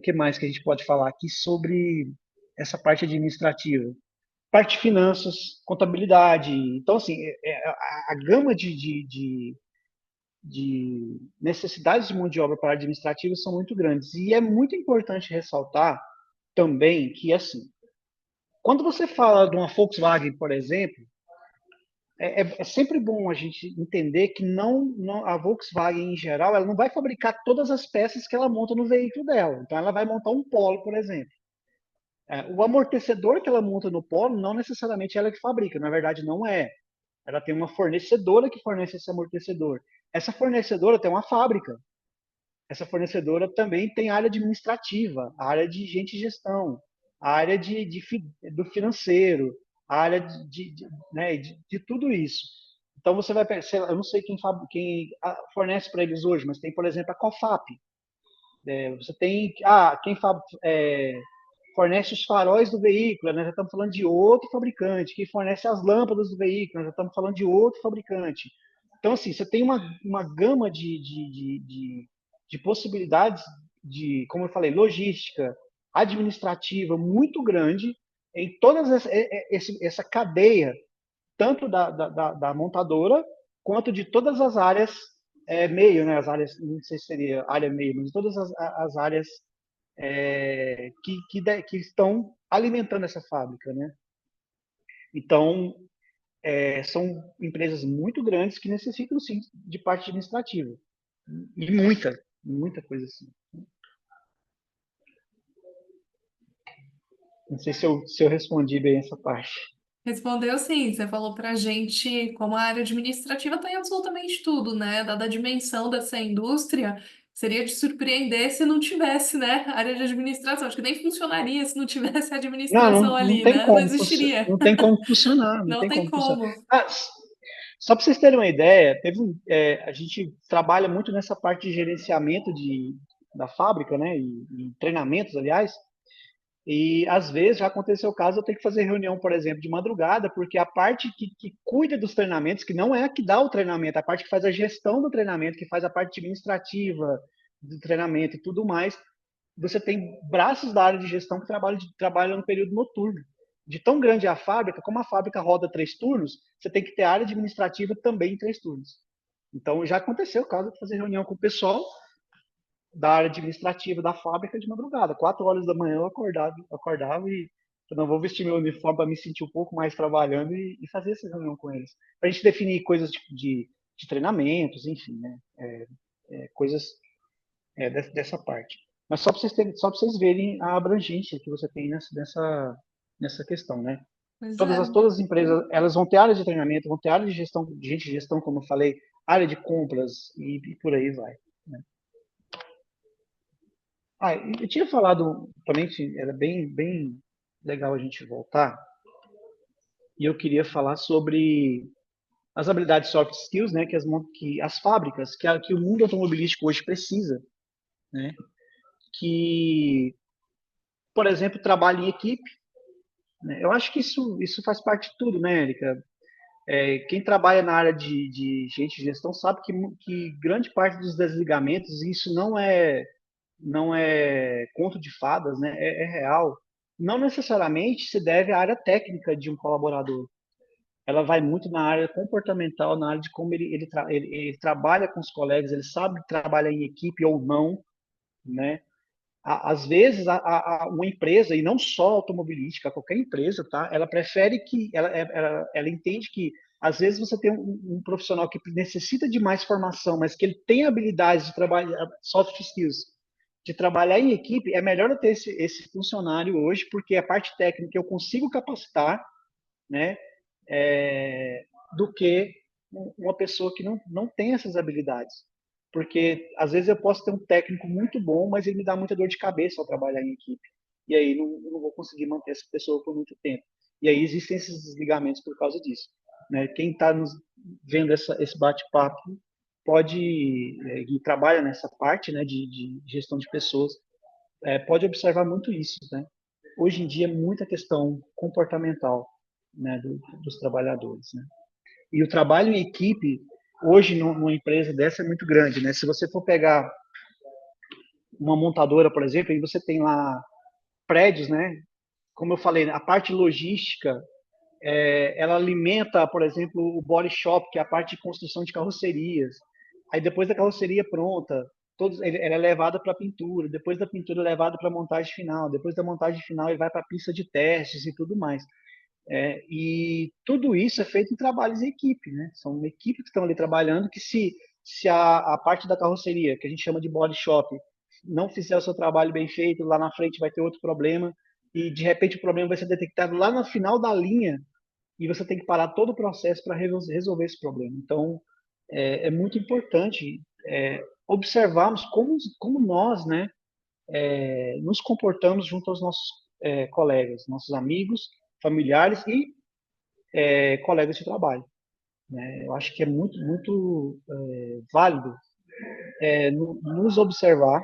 que mais que a gente pode falar aqui sobre essa parte administrativa? Parte de finanças, contabilidade. Então, assim, a gama de necessidades de mão de obra para administrativa são muito grandes. E é muito importante ressaltar também que, assim, quando você fala de uma Volkswagen, por exemplo, é sempre bom a gente entender que a Volkswagen, em geral, ela não vai fabricar todas as peças que ela monta no veículo dela. Então, ela vai montar um Polo, por exemplo. O amortecedor que ela monta no Polo, não necessariamente ela que fabrica, na verdade, não é. Ela tem uma fornecedora que fornece esse amortecedor. Essa fornecedora tem uma fábrica. Essa fornecedora também tem área administrativa, a área de gente e gestão, a área do financeiro, a área né, de tudo isso. Então você vai pensar, eu não sei quem fornece para eles hoje, mas tem, por exemplo, a COFAP. Você tem quem fornece os faróis do veículo, nós já estamos falando de outro fabricante. Quem fornece as lâmpadas do veículo, nós já estamos falando de outro fabricante. Então, assim, você tem uma gama de possibilidades como eu falei, logística, administrativa muito grande em essa cadeia, tanto da montadora quanto de todas as áreas meio, né? As áreas, não sei se seria área meio, mas todas as áreas que estão alimentando essa fábrica, né? Então, são empresas muito grandes que necessitam, sim, de parte administrativa. E muita coisa assim. Não sei se eu respondi bem essa parte. Respondeu sim, você falou para a gente como a área administrativa tem absolutamente tudo, né? Dada a dimensão dessa indústria, Seria de surpreender se não tivesse, né, área de administração. Acho que nem funcionaria se não tivesse administração Não ali, tem né? Não como, existiria. não tem como funcionar, não Não tem tem como funcionar. como. Ah, só para vocês terem uma ideia, a gente trabalha muito nessa parte de gerenciamento da fábrica, né, e treinamentos, aliás, e às vezes já aconteceu o caso, eu tenho que fazer reunião, por exemplo, de madrugada, porque a parte que cuida dos treinamentos, que não é a que dá o treinamento, a parte que faz a gestão do treinamento, que faz a parte administrativa do treinamento e tudo mais, você tem braços da área de gestão que trabalham no período noturno. De tão grande é a fábrica, como a fábrica roda 3 turnos, você tem que ter área administrativa também em 3 turnos. Então, já aconteceu o caso de fazer reunião com o pessoal da área administrativa da fábrica de madrugada. 4 horas da manhã eu acordava e eu não vou vestir meu uniforme para me sentir um pouco mais trabalhando e fazer essa reunião com eles. Para a gente definir coisas de treinamentos, enfim, né? Coisas dessa parte. Mas só para vocês verem a abrangência que você tem nessa questão, né? Pois Todas é. as empresas, elas vão ter área de treinamento, vão ter área de gestão, de gente de gestão, como eu falei, área de compras e por aí vai, né? Eu tinha falado também que era bem legal a gente voltar, e eu queria falar sobre as habilidades soft skills, né, que as fábricas, que o mundo automobilístico hoje precisa, né, que, por exemplo, trabalho em equipe, né. Eu acho que isso faz parte de tudo, né, Érica? Quem trabalha na área de gente de gestão sabe que grande parte dos desligamentos, isso não é conto de fadas, né? É real. Não necessariamente se deve à área técnica de um colaborador. Ela vai muito na área comportamental, na área de como ele trabalha com os colegas, ele sabe trabalhar em equipe ou não, né? Às vezes, uma empresa, e não só automobilística, qualquer empresa, tá? Ela prefere ela entende que, às vezes, você tem um profissional que necessita de mais formação, mas que ele tem habilidades de trabalhar, soft skills, de trabalhar em equipe, é melhor eu ter esse funcionário hoje, porque a parte técnica eu consigo capacitar, né? É, do que uma pessoa que não tem essas habilidades. Porque às vezes eu posso ter um técnico muito bom, mas ele me dá muita dor de cabeça ao trabalhar em equipe. E aí não vou conseguir manter essa pessoa por muito tempo. E aí existem esses desligamentos por causa disso. Né? Quem está vendo esse bate-papo pode, e trabalha nessa parte, né, de gestão de pessoas, pode observar muito isso. Né? Hoje em dia, muita questão comportamental, né, dos trabalhadores. Né? E o trabalho em equipe, hoje, numa empresa dessa, é muito grande. Né? Se você for pegar uma montadora, por exemplo, e você tem lá prédios, né? Como eu falei, a parte logística, ela alimenta, por exemplo, o body shop, que é a parte de construção de carrocerias. Aí depois da carroceria pronta, ela é levada para a pintura, depois da pintura é levada para a montagem final, depois da montagem final ele vai para a pista de testes e tudo mais. E tudo isso é feito em trabalhos em equipe, né? São equipes que estão ali trabalhando que se a parte da carroceria, que a gente chama de body shop, não fizer o seu trabalho bem feito, lá na frente vai ter outro problema, e de repente o problema vai ser detectado lá no final da linha, e você tem que parar todo o processo para resolver esse problema. Então, é muito importante observarmos como nós, né, nos comportamos junto aos nossos colegas, nossos amigos, familiares e colegas de trabalho. Né? Eu acho que é muito válido nos observar.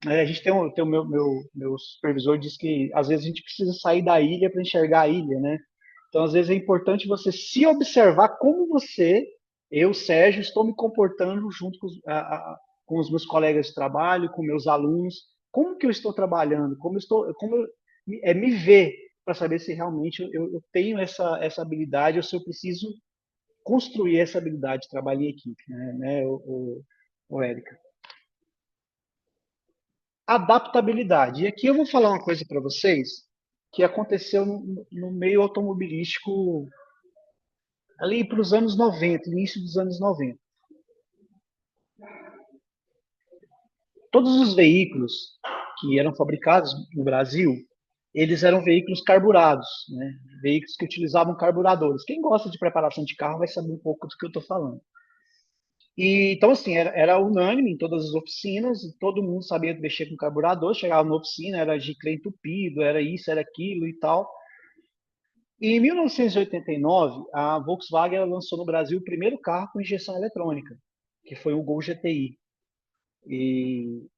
A gente tem o meu supervisor diz que às vezes a gente precisa sair da ilha para enxergar a ilha, né? Então, às vezes é importante você se observar como eu, Sérgio, estou me comportando junto com os meus colegas de trabalho, com meus alunos, como que eu estou trabalhando, me ver para saber se realmente eu tenho essa habilidade ou se eu preciso construir essa habilidade de trabalho em equipe, né, o Érica? Adaptabilidade. E aqui eu vou falar uma coisa para vocês que aconteceu no meio automobilístico ali para os anos 90, início dos anos 90. Todos os veículos que eram fabricados no Brasil, eles eram veículos carburados, né? Veículos que utilizavam carburadores. Quem gosta de preparação de carro vai saber um pouco do que eu estou falando. E, então, assim, era unânime em todas as oficinas, e todo mundo sabia mexer com carburador, chegava na oficina, era giclê entupido, era isso, era aquilo e tal. E em 1989, a Volkswagen lançou no Brasil o primeiro carro com injeção eletrônica, que foi o Gol GTI.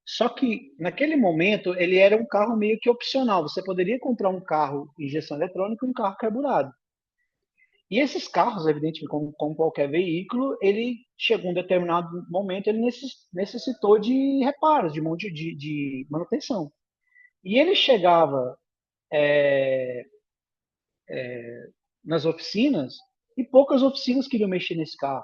Só que naquele momento ele era um carro meio que opcional. Você poderia comprar um carro injeção eletrônica e um carro carburado. E esses carros, evidentemente, como qualquer veículo, ele chegou um determinado momento, ele necessitou de reparos, de manutenção. E ele chegava nas oficinas e poucas oficinas queriam mexer nesse carro.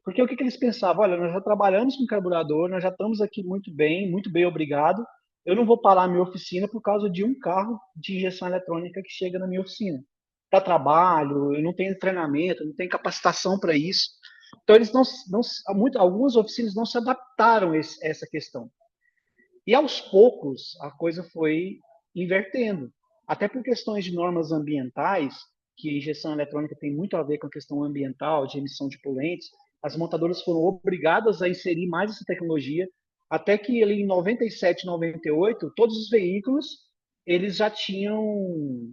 Porque o que eles pensavam? Olha, nós já trabalhamos com carburador, nós já estamos aqui muito bem, obrigado. Eu não vou parar a minha oficina por causa de um carro de injeção eletrônica que chega na minha oficina. Para trabalho, eu não tenho treinamento, não tenho capacitação para isso. Então, eles algumas oficinas não se adaptaram a essa questão. E aos poucos, a coisa foi invertendo. Até por questões de normas ambientais, que a injeção eletrônica tem muito a ver com a questão ambiental, de emissão de poluentes, as montadoras foram obrigadas a inserir mais essa tecnologia, até que ali em 97, 98, todos os veículos eles já tinham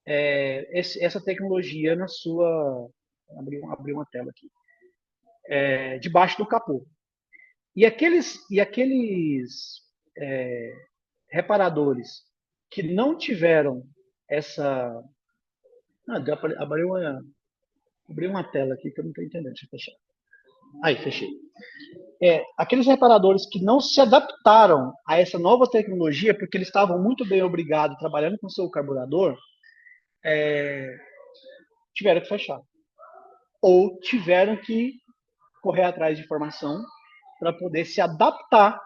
essa tecnologia na sua. Abrir uma tela aqui. Debaixo do capô. E aqueles reparadores que não tiveram essa. Ah, abri uma tela aqui que eu não estou entendendo. Deixa eu fechar. Aí, fechei. Aqueles reparadores que não se adaptaram a essa nova tecnologia, porque eles estavam muito bem obrigados trabalhando com o seu carburador, tiveram que fechar. Ou tiveram que correr atrás de informação para poder se adaptar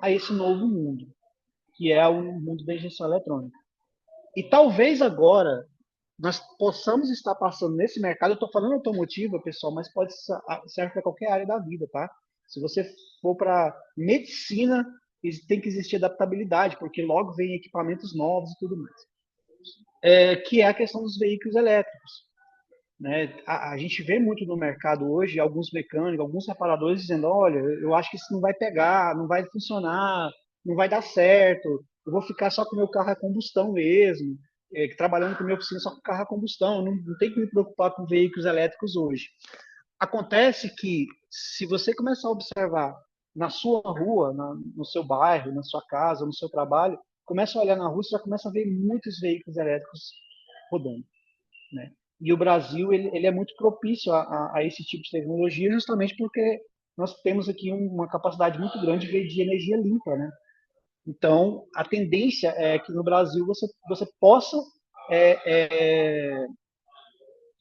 a esse novo mundo, que é o mundo da injeção eletrônica. E talvez agora nós possamos estar passando nesse mercado. Eu estou falando automotivo, pessoal, mas pode ser para qualquer área da vida, tá? Se você for para medicina, tem que existir adaptabilidade, porque logo vem equipamentos novos e tudo mais. Que é a questão dos veículos elétricos. Né? A gente vê muito no mercado hoje alguns mecânicos, alguns reparadores dizendo: olha, eu acho que isso não vai pegar, não vai funcionar, não vai dar certo, eu vou ficar só com o meu carro a combustão mesmo, trabalhando com a minha oficina só com carro a combustão, não tem que me preocupar com veículos elétricos hoje. Acontece que, se você começar a observar na sua rua, no seu bairro, na sua casa, no seu trabalho, começa a olhar na rua, você já começa a ver muitos veículos elétricos rodando. Né? E o Brasil ele é muito propício a esse tipo de tecnologia, justamente porque nós temos aqui uma capacidade muito grande de energia limpa, né? Então, a tendência é que no Brasil você possa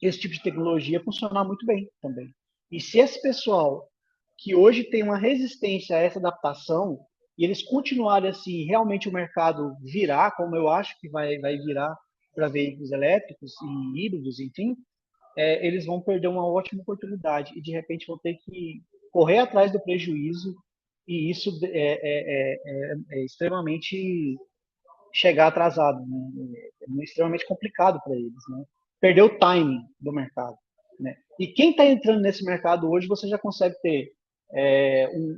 esse tipo de tecnologia funcionar muito bem também. E se esse pessoal que hoje tem uma resistência a essa adaptação, e eles continuarem assim, realmente o mercado virar, como eu acho que vai virar para veículos elétricos e híbridos, enfim, eles vão perder uma ótima oportunidade e de repente vão ter que correr atrás do prejuízo, e isso é extremamente chegar atrasado, né? É extremamente complicado para eles, né? Perder o timing do mercado, né? E quem está entrando nesse mercado hoje, você já consegue ter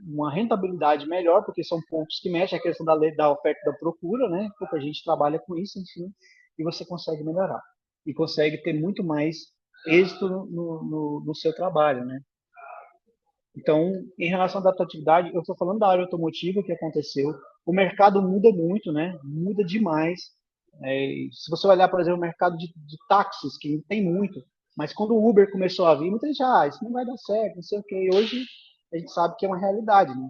uma rentabilidade melhor, porque são pontos que mexem a questão da lei da oferta e da procura, né? Pouca gente trabalha com isso, enfim, e você consegue melhorar. E consegue ter muito mais êxito no seu trabalho, né? Então, em relação à adaptatividade, eu estou falando da área automotiva que aconteceu. O mercado muda muito, né? Muda demais. Se você olhar, por exemplo, o mercado de táxis, que tem muito, mas quando o Uber começou a vir, muita gente, isso não vai dar certo, não sei o quê. E hoje a gente sabe que é uma realidade, né?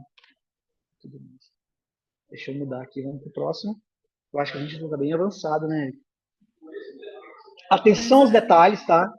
Deixa eu mudar aqui, vamos para o próximo. Eu acho que a gente está bem avançado, né? Atenção Pois aos é. detalhes, tá?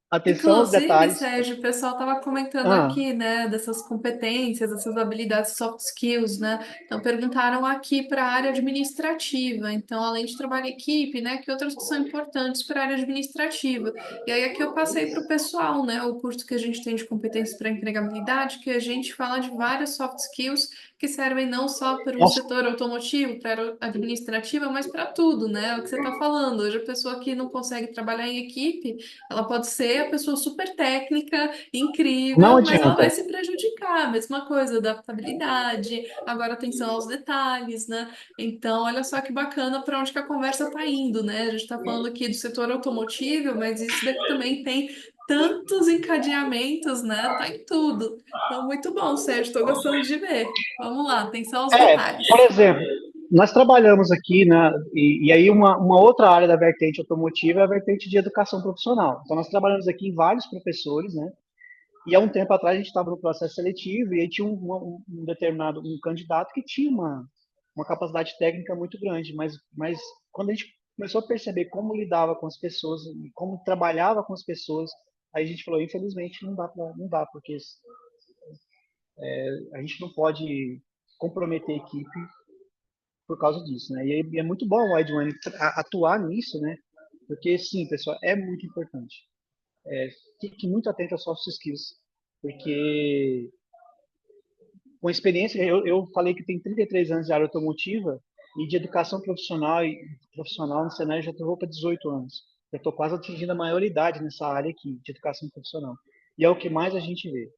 Atenção aos Inclusive, detalhes. Sérgio, o pessoal estava comentando Ah, aqui, né, dessas competências, dessas habilidades soft skills, né? Então, perguntaram aqui para a área administrativa. Então, além de trabalho em equipe, né, que outras que são importantes para a área administrativa. E aí, aqui eu passei para o pessoal, né, o curso que a gente tem de competências para empregabilidade, que a gente fala de várias soft skills que servem não só para o nossa, setor automotivo, para a área administrativa, mas para tudo, né? É o que você está falando. Hoje, a pessoa que não consegue trabalhar em equipe ela pode ser ter a pessoa super técnica, Não incrível, mas ela vai adianta. se prejudicar. Mesma coisa, adaptabilidade, agora atenção aos detalhes, né? Então, olha só que bacana para onde que a conversa está indo, né? A gente está falando aqui do setor automotivo, mas isso daqui também tem tantos encadeamentos, né? Tá em tudo. Então, muito bom, Sérgio, estou gostando de ver. Vamos lá, atenção aos Por detalhes. exemplo, nós trabalhamos aqui, né, e aí uma outra área da vertente automotiva é a vertente de educação profissional. Então, nós trabalhamos aqui em vários professores, né? E há um tempo atrás a gente estava no processo seletivo e aí tinha um determinado um candidato que tinha uma capacidade técnica muito grande, mas quando a gente começou a perceber como lidava com as pessoas e como trabalhava com as pessoas, aí a gente falou, infelizmente não dá, porque a gente não pode comprometer a equipe por causa disso, né? E é muito bom o Wide One atuar nisso, né? Porque sim, pessoal, é muito importante. Fique muito atento aos soft skills, porque com experiência, eu falei que tem 33 anos de área automotiva e de educação profissional e profissional no Senai já estou para 18 anos. Eu estou quase atingindo a maioridade nessa área aqui de educação profissional. E é o que mais a gente vê.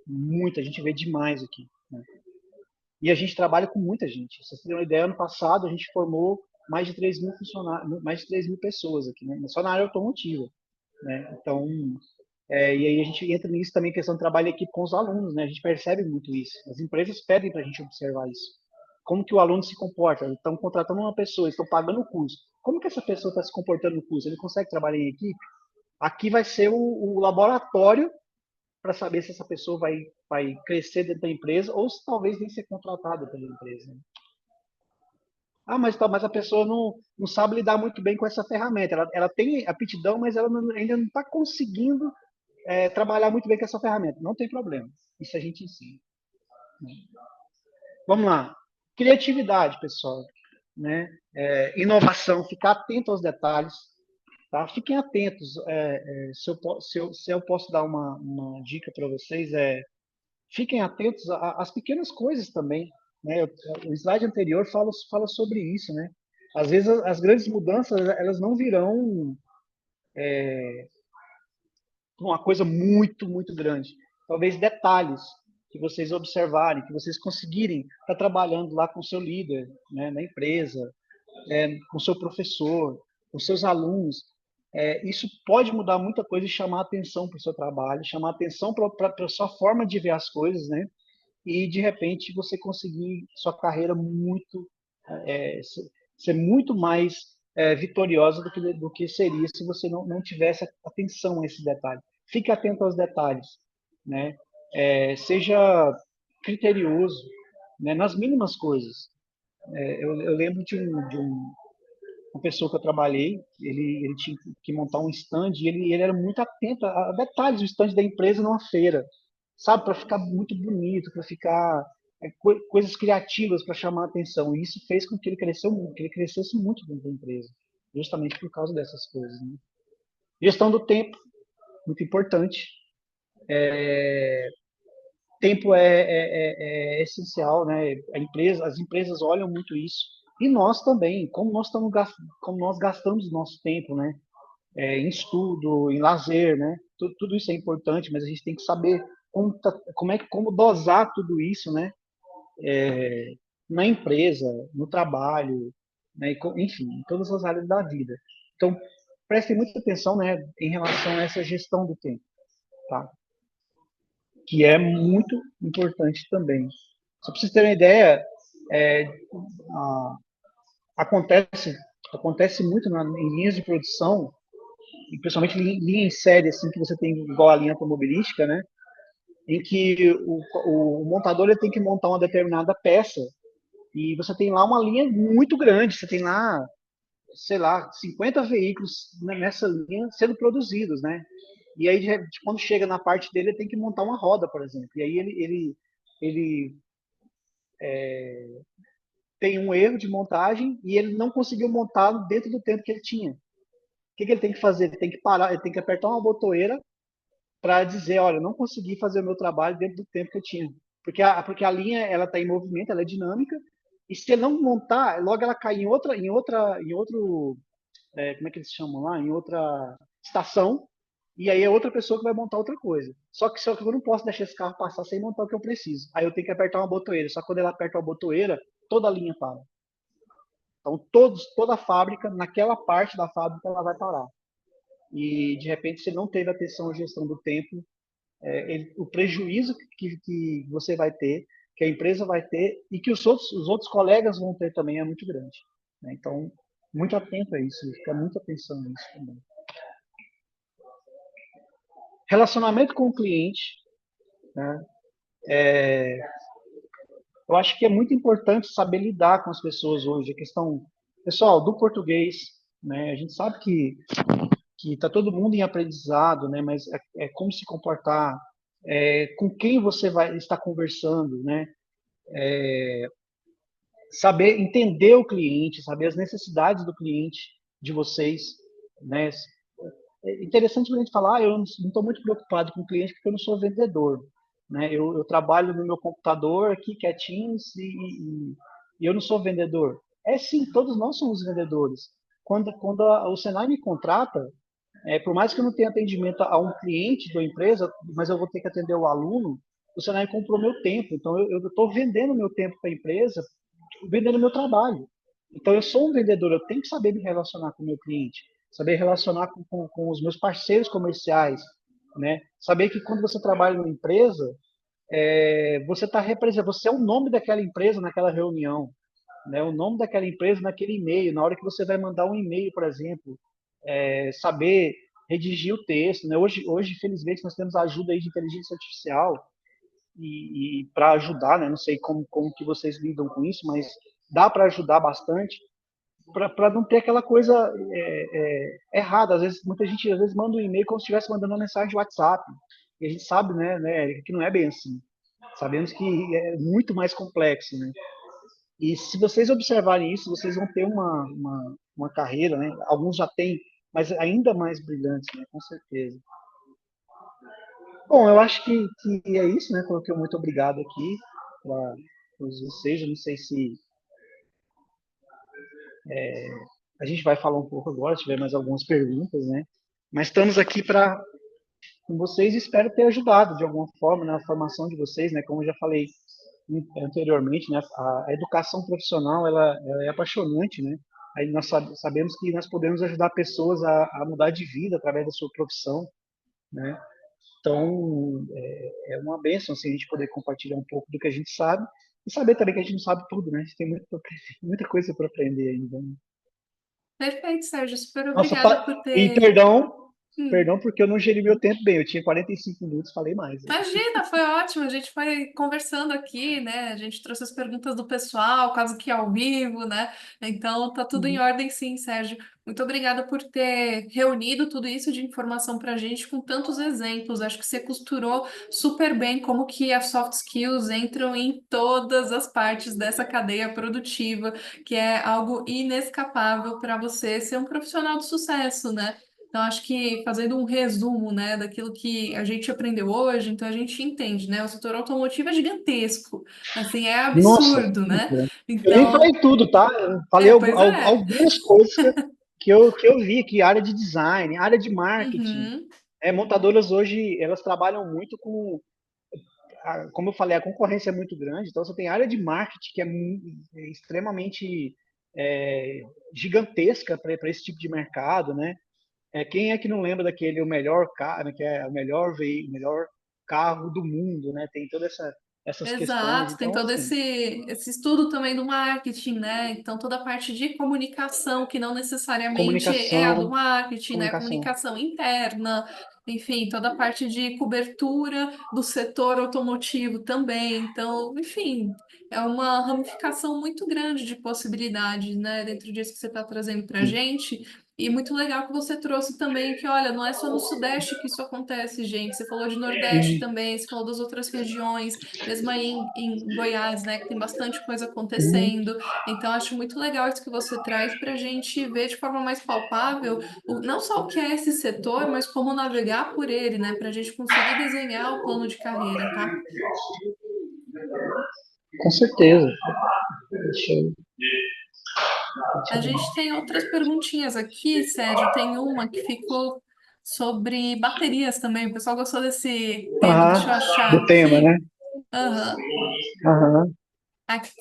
Muita gente vê demais aqui. Né? E a gente trabalha com muita gente. Pra vocês terem uma ideia, ano passado a gente formou mais de 3 mil funcionários, mais de 3 mil pessoas aqui, né? Só na área automotiva. Né? Então, e aí a gente entra nisso também, questão de trabalho em equipe com os alunos, né? A gente percebe muito isso. As empresas pedem para a gente observar isso. Como que o aluno se comporta? Eles estão contratando uma pessoa, estão pagando o curso. Como que essa pessoa está se comportando no curso? Ele consegue trabalhar em equipe? Aqui vai ser o laboratório para saber se essa pessoa vai crescer dentro da empresa ou se talvez nem ser contratada pela empresa. Né? Ah, mas a pessoa não sabe lidar muito bem com essa ferramenta. Ela tem aptidão, mas ela ainda não está conseguindo trabalhar muito bem com essa ferramenta. Não tem problema. Isso a gente ensina. Né? Vamos lá. Criatividade, pessoal. Né? Inovação, ficar atento aos detalhes. Tá? Fiquem atentos. Se eu posso dar uma dica para vocês, fiquem atentos às pequenas coisas também. Né? O slide anterior fala sobre isso. Né? Às vezes, as grandes mudanças elas não virão uma coisa muito, muito grande. Talvez detalhes que vocês observarem, que vocês conseguirem estar trabalhando lá com o seu líder, né, na empresa, com o seu professor, com seus alunos. Isso pode mudar muita coisa e chamar atenção para o seu trabalho, chamar atenção para a sua forma de ver as coisas, né? E de repente você conseguir sua carreira ser muito mais vitoriosa do que seria se você não tivesse atenção a esse detalhe. Fique atento aos detalhes, né? Seja criterioso, né? Nas mínimas coisas. Eu lembro de uma pessoa que eu trabalhei, ele tinha que montar um stand e ele era muito atento a detalhes do stand da empresa numa feira, sabe, para ficar muito bonito, para ficar coisas criativas para chamar a atenção. E isso fez com que que ele crescesse muito dentro da empresa, justamente por causa dessas coisas. Né? Gestão do tempo, muito importante. Tempo é essencial, né? As empresas olham muito isso. E nós também, como nós gastamos o nosso tempo, né? Em estudo, em lazer, né? Tudo isso é importante, mas a gente tem que saber como dosar tudo isso, né? Na empresa, no trabalho, né? Enfim, em todas as áreas da vida. Então, prestem muita atenção, né? Em relação a essa gestão do tempo, tá? Que é muito importante também. Só para vocês terem uma ideia, é, a, acontece, acontece muito em linhas de produção, e principalmente linha em série, assim, que você tem igual a linha automobilística, né? Em que o montador ele tem que montar uma determinada peça e você tem lá uma linha muito grande, você tem lá, sei lá, 50 veículos nessa linha sendo produzidos, né? E aí, quando chega na parte dele, ele tem que montar uma roda, por exemplo. E aí ele tem um erro de montagem e ele não conseguiu montar dentro do tempo que ele tinha. O que ele tem que fazer? Ele tem que parar, ele tem que apertar uma botoeira para dizer, olha, eu não consegui fazer o meu trabalho dentro do tempo que eu tinha. Porque a linha ela está em movimento, ela é dinâmica, e se ele não montar, logo ela cai em outro, como é que eles chamam lá? Em outra estação, e aí é outra pessoa que vai montar outra coisa. Só que eu não posso deixar esse carro passar sem montar o que eu preciso. Aí eu tenho que apertar uma botoeira. Só que quando ela aperta uma botoeira, toda a linha para. Então, toda a fábrica, naquela parte da fábrica, ela vai parar. E, de repente, se não teve atenção à gestão do tempo, o prejuízo que você vai ter, que a empresa vai ter e que os outros colegas vão ter também é muito grande. Né? Então, muito atento a isso, fica muita atenção nisso também. Relacionamento com o cliente, né? Eu acho que é muito importante saber lidar com as pessoas hoje. A questão, pessoal, do português, né? A gente sabe que está todo mundo em aprendizado, né? Mas é como se comportar, com quem você vai estar conversando, né? Saber entender o cliente, saber as necessidades do cliente de vocês, né? É interessante para a gente falar, eu não estou muito preocupado com o cliente porque eu não sou vendedor, né? Eu trabalho no meu computador aqui quietinho e eu não sou vendedor. É sim, todos nós somos vendedores. Quando o Senai me contrata, por mais que eu não tenha atendimento a um cliente da empresa, mas eu vou ter que atender o aluno, o Senai comprou meu tempo. Então, eu estou vendendo meu tempo para a empresa, vendendo meu trabalho. Então, eu sou um vendedor, eu tenho que saber me relacionar com o meu cliente, saber relacionar com os meus parceiros comerciais, né? Saber que quando você trabalha numa empresa, você está representando, você é o nome daquela empresa naquela reunião, né? O nome daquela empresa naquele e-mail, na hora que você vai mandar um e-mail, por exemplo, saber redigir o texto, né? Hoje, felizmente, nós temos a ajuda aí de inteligência artificial e para ajudar, né? Não sei como que vocês lidam com isso, mas dá para ajudar bastante para não ter aquela coisa errada. Às vezes, muita gente às vezes manda um e-mail como se estivesse mandando uma mensagem de WhatsApp. E a gente sabe, né, que não é bem assim. Sabemos que é muito mais complexo, né? E se vocês observarem isso, vocês vão ter uma carreira, né? Alguns já têm, mas ainda mais brilhantes, né? Com certeza. Bom, eu acho que é isso, né? Coloquei muito obrigado aqui para todos vocês. Eu não sei se a gente vai falar um pouco agora, se tiver mais algumas perguntas, né? Mas estamos aqui para com vocês e espero ter ajudado de alguma forma na formação de vocês, né? Como eu já falei anteriormente, né? A educação profissional ela é apaixonante, né? Aí nós sabemos que nós podemos ajudar pessoas a mudar de vida através da sua profissão, né? Então é uma bênção assim, a gente poder compartilhar um pouco do que a gente sabe e saber também que a gente não sabe tudo, né? A gente tem muita coisa para aprender ainda. Né? Perfeito, Sérgio. Super Nossa, obrigada por e ter. perdão, Hum. porque eu não geri meu tempo bem. Eu tinha 45 minutos, falei mais. Né? Imagina, foi ótimo. A gente foi conversando aqui, né? A gente trouxe as perguntas do pessoal, caso que ao vivo, né? Então tá tudo em Uhum. ordem, sim, Sérgio. Muito obrigada por ter reunido tudo isso de informação para a gente com tantos exemplos. Acho que você costurou super bem como que as soft skills entram em todas as partes dessa cadeia produtiva, que é algo inescapável para você ser um profissional de sucesso, né? Então, acho que fazendo um resumo, né, daquilo que a gente aprendeu hoje, então a gente entende, né? O setor automotivo é gigantesco, assim, é Nossa, absurdo, muito né? grande. Eu nem falei Então, tudo, tá? Eu falei pois é. algumas coisas que eu vi aqui, área de design, área de marketing. Uhum. Montadoras hoje, elas trabalham muito como eu falei, a concorrência é muito grande, então você tem área de marketing que é extremamente é, gigantesca para esse tipo de mercado, né? Quem é que não lembra daquele o melhor carro, que é o melhor veículo, o melhor carro do mundo, né? Tem todas essas questões. Exato, tem Então, todo assim, esse estudo também do marketing, né? Então, toda a parte de comunicação, que não necessariamente é a do comunicação, marketing, né? comunicação. Comunicação interna, enfim, toda a parte de cobertura do setor automotivo também. Então, enfim, é uma ramificação muito grande de possibilidades, né? Dentro disso que você está trazendo para a Sim. gente. E muito legal que você trouxe também que, olha, não é só no Sudeste que isso acontece, gente. Você falou de Nordeste Uhum. também, você falou das outras regiões mesmo aí em Goiás, né, que tem bastante coisa Uhum. acontecendo. Então, acho muito legal isso que você traz para a gente ver de forma mais palpável não só o que é esse setor, mas como navegar por ele, né, para a gente conseguir desenhar o plano de carreira, tá? Com certeza. Deixa eu, A deixa eu gente tem outras perguntinhas aqui, Sérgio. Tem uma que ficou. sobre baterias também. O pessoal gostou desse tema, Aham, deixa eu achar do tema, aqui. né? Aham. Aham. Aqui.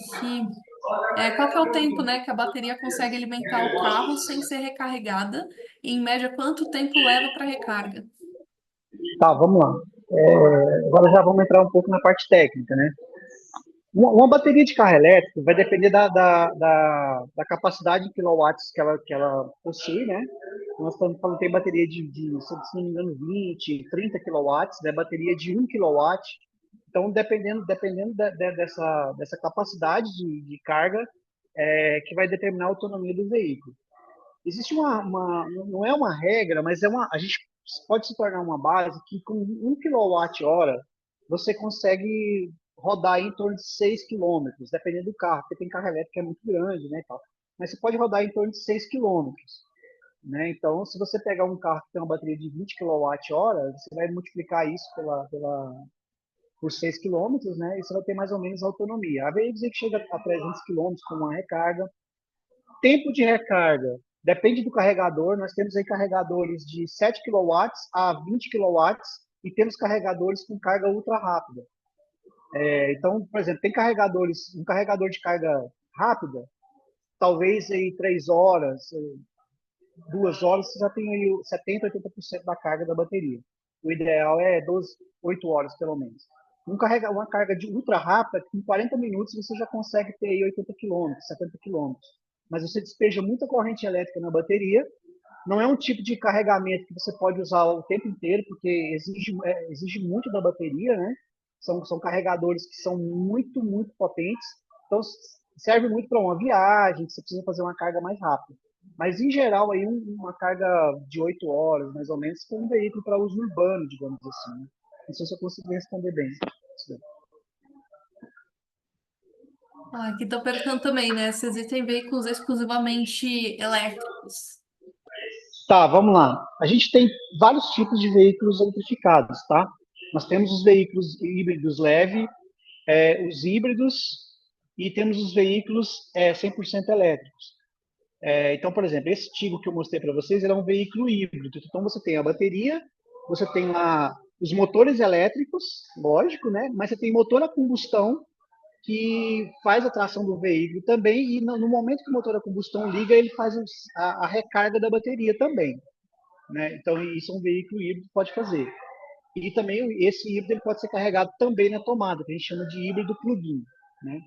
Qual que é o tempo, né, que a bateria consegue alimentar o carro sem ser recarregada? E, em média, quanto tempo leva para recarga? Tá, vamos lá. Agora já vamos entrar um pouco na parte técnica, né? Uma bateria de carro elétrico vai depender da capacidade em quilowatts que ela possui, né? Nós estamos falando que tem bateria se não me engano, 20, 30 quilowatts, né? Bateria de 1 kW. Então, dependendo dessa capacidade de carga, que vai determinar a autonomia do veículo. Existe não é uma regra, mas a gente pode se tornar uma base que com 1 kWh você consegue rodar em torno de 6 quilômetros, dependendo do carro, porque tem carro elétrico que é muito grande, né, e tal. Mas você pode rodar em torno de 6 quilômetros, né? Então, se você pegar um carro que tem uma bateria de 20 kWh, você vai multiplicar isso por 6 quilômetros, né? E você vai ter mais ou menos autonomia. Há vezes que chega a 300 quilômetros com uma recarga. Tempo de recarga depende do carregador. Nós temos aí carregadores de 7 kW a 20 kW e temos carregadores com carga ultra rápida. Então, por exemplo, tem carregadores, um carregador de carga rápida, talvez aí 3 horas, 2 horas, você já tem aí 70, 80% da carga da bateria. O ideal é 12, 8 horas, pelo menos. Uma carga de ultra rápida, em 40 minutos você já consegue ter aí 80 quilômetros, 70 quilômetros. Mas você despeja muita corrente elétrica na bateria. Não é um tipo de carregamento que você pode usar o tempo inteiro, porque exige muito da bateria, né? São carregadores que são muito, muito potentes. Então, serve muito para uma viagem, que você precisa fazer uma carga mais rápida. Mas, em geral, aí uma carga de 8 horas, mais ou menos, com um veículo para uso urbano, digamos assim. Né? Não sei se eu consegui responder bem. Aqui estão perguntando também, né, se existem veículos exclusivamente elétricos. Tá, vamos lá. A gente tem vários tipos de veículos eletrificados, tá? Nós temos os veículos híbridos leve, os híbridos e temos os veículos 100% elétricos. Então, por exemplo, esse Tigo que eu mostrei para vocês, ele é um veículo híbrido. Então, você tem a bateria, você tem lá os motores elétricos, lógico, né? Mas você tem motor a combustão que faz a tração do veículo também e no momento que o motor a combustão liga, ele faz a recarga da bateria também, né? Então, isso é um veículo híbrido que pode fazer. E também esse híbrido ele pode ser carregado também na tomada, que a gente chama de híbrido plug-in, né?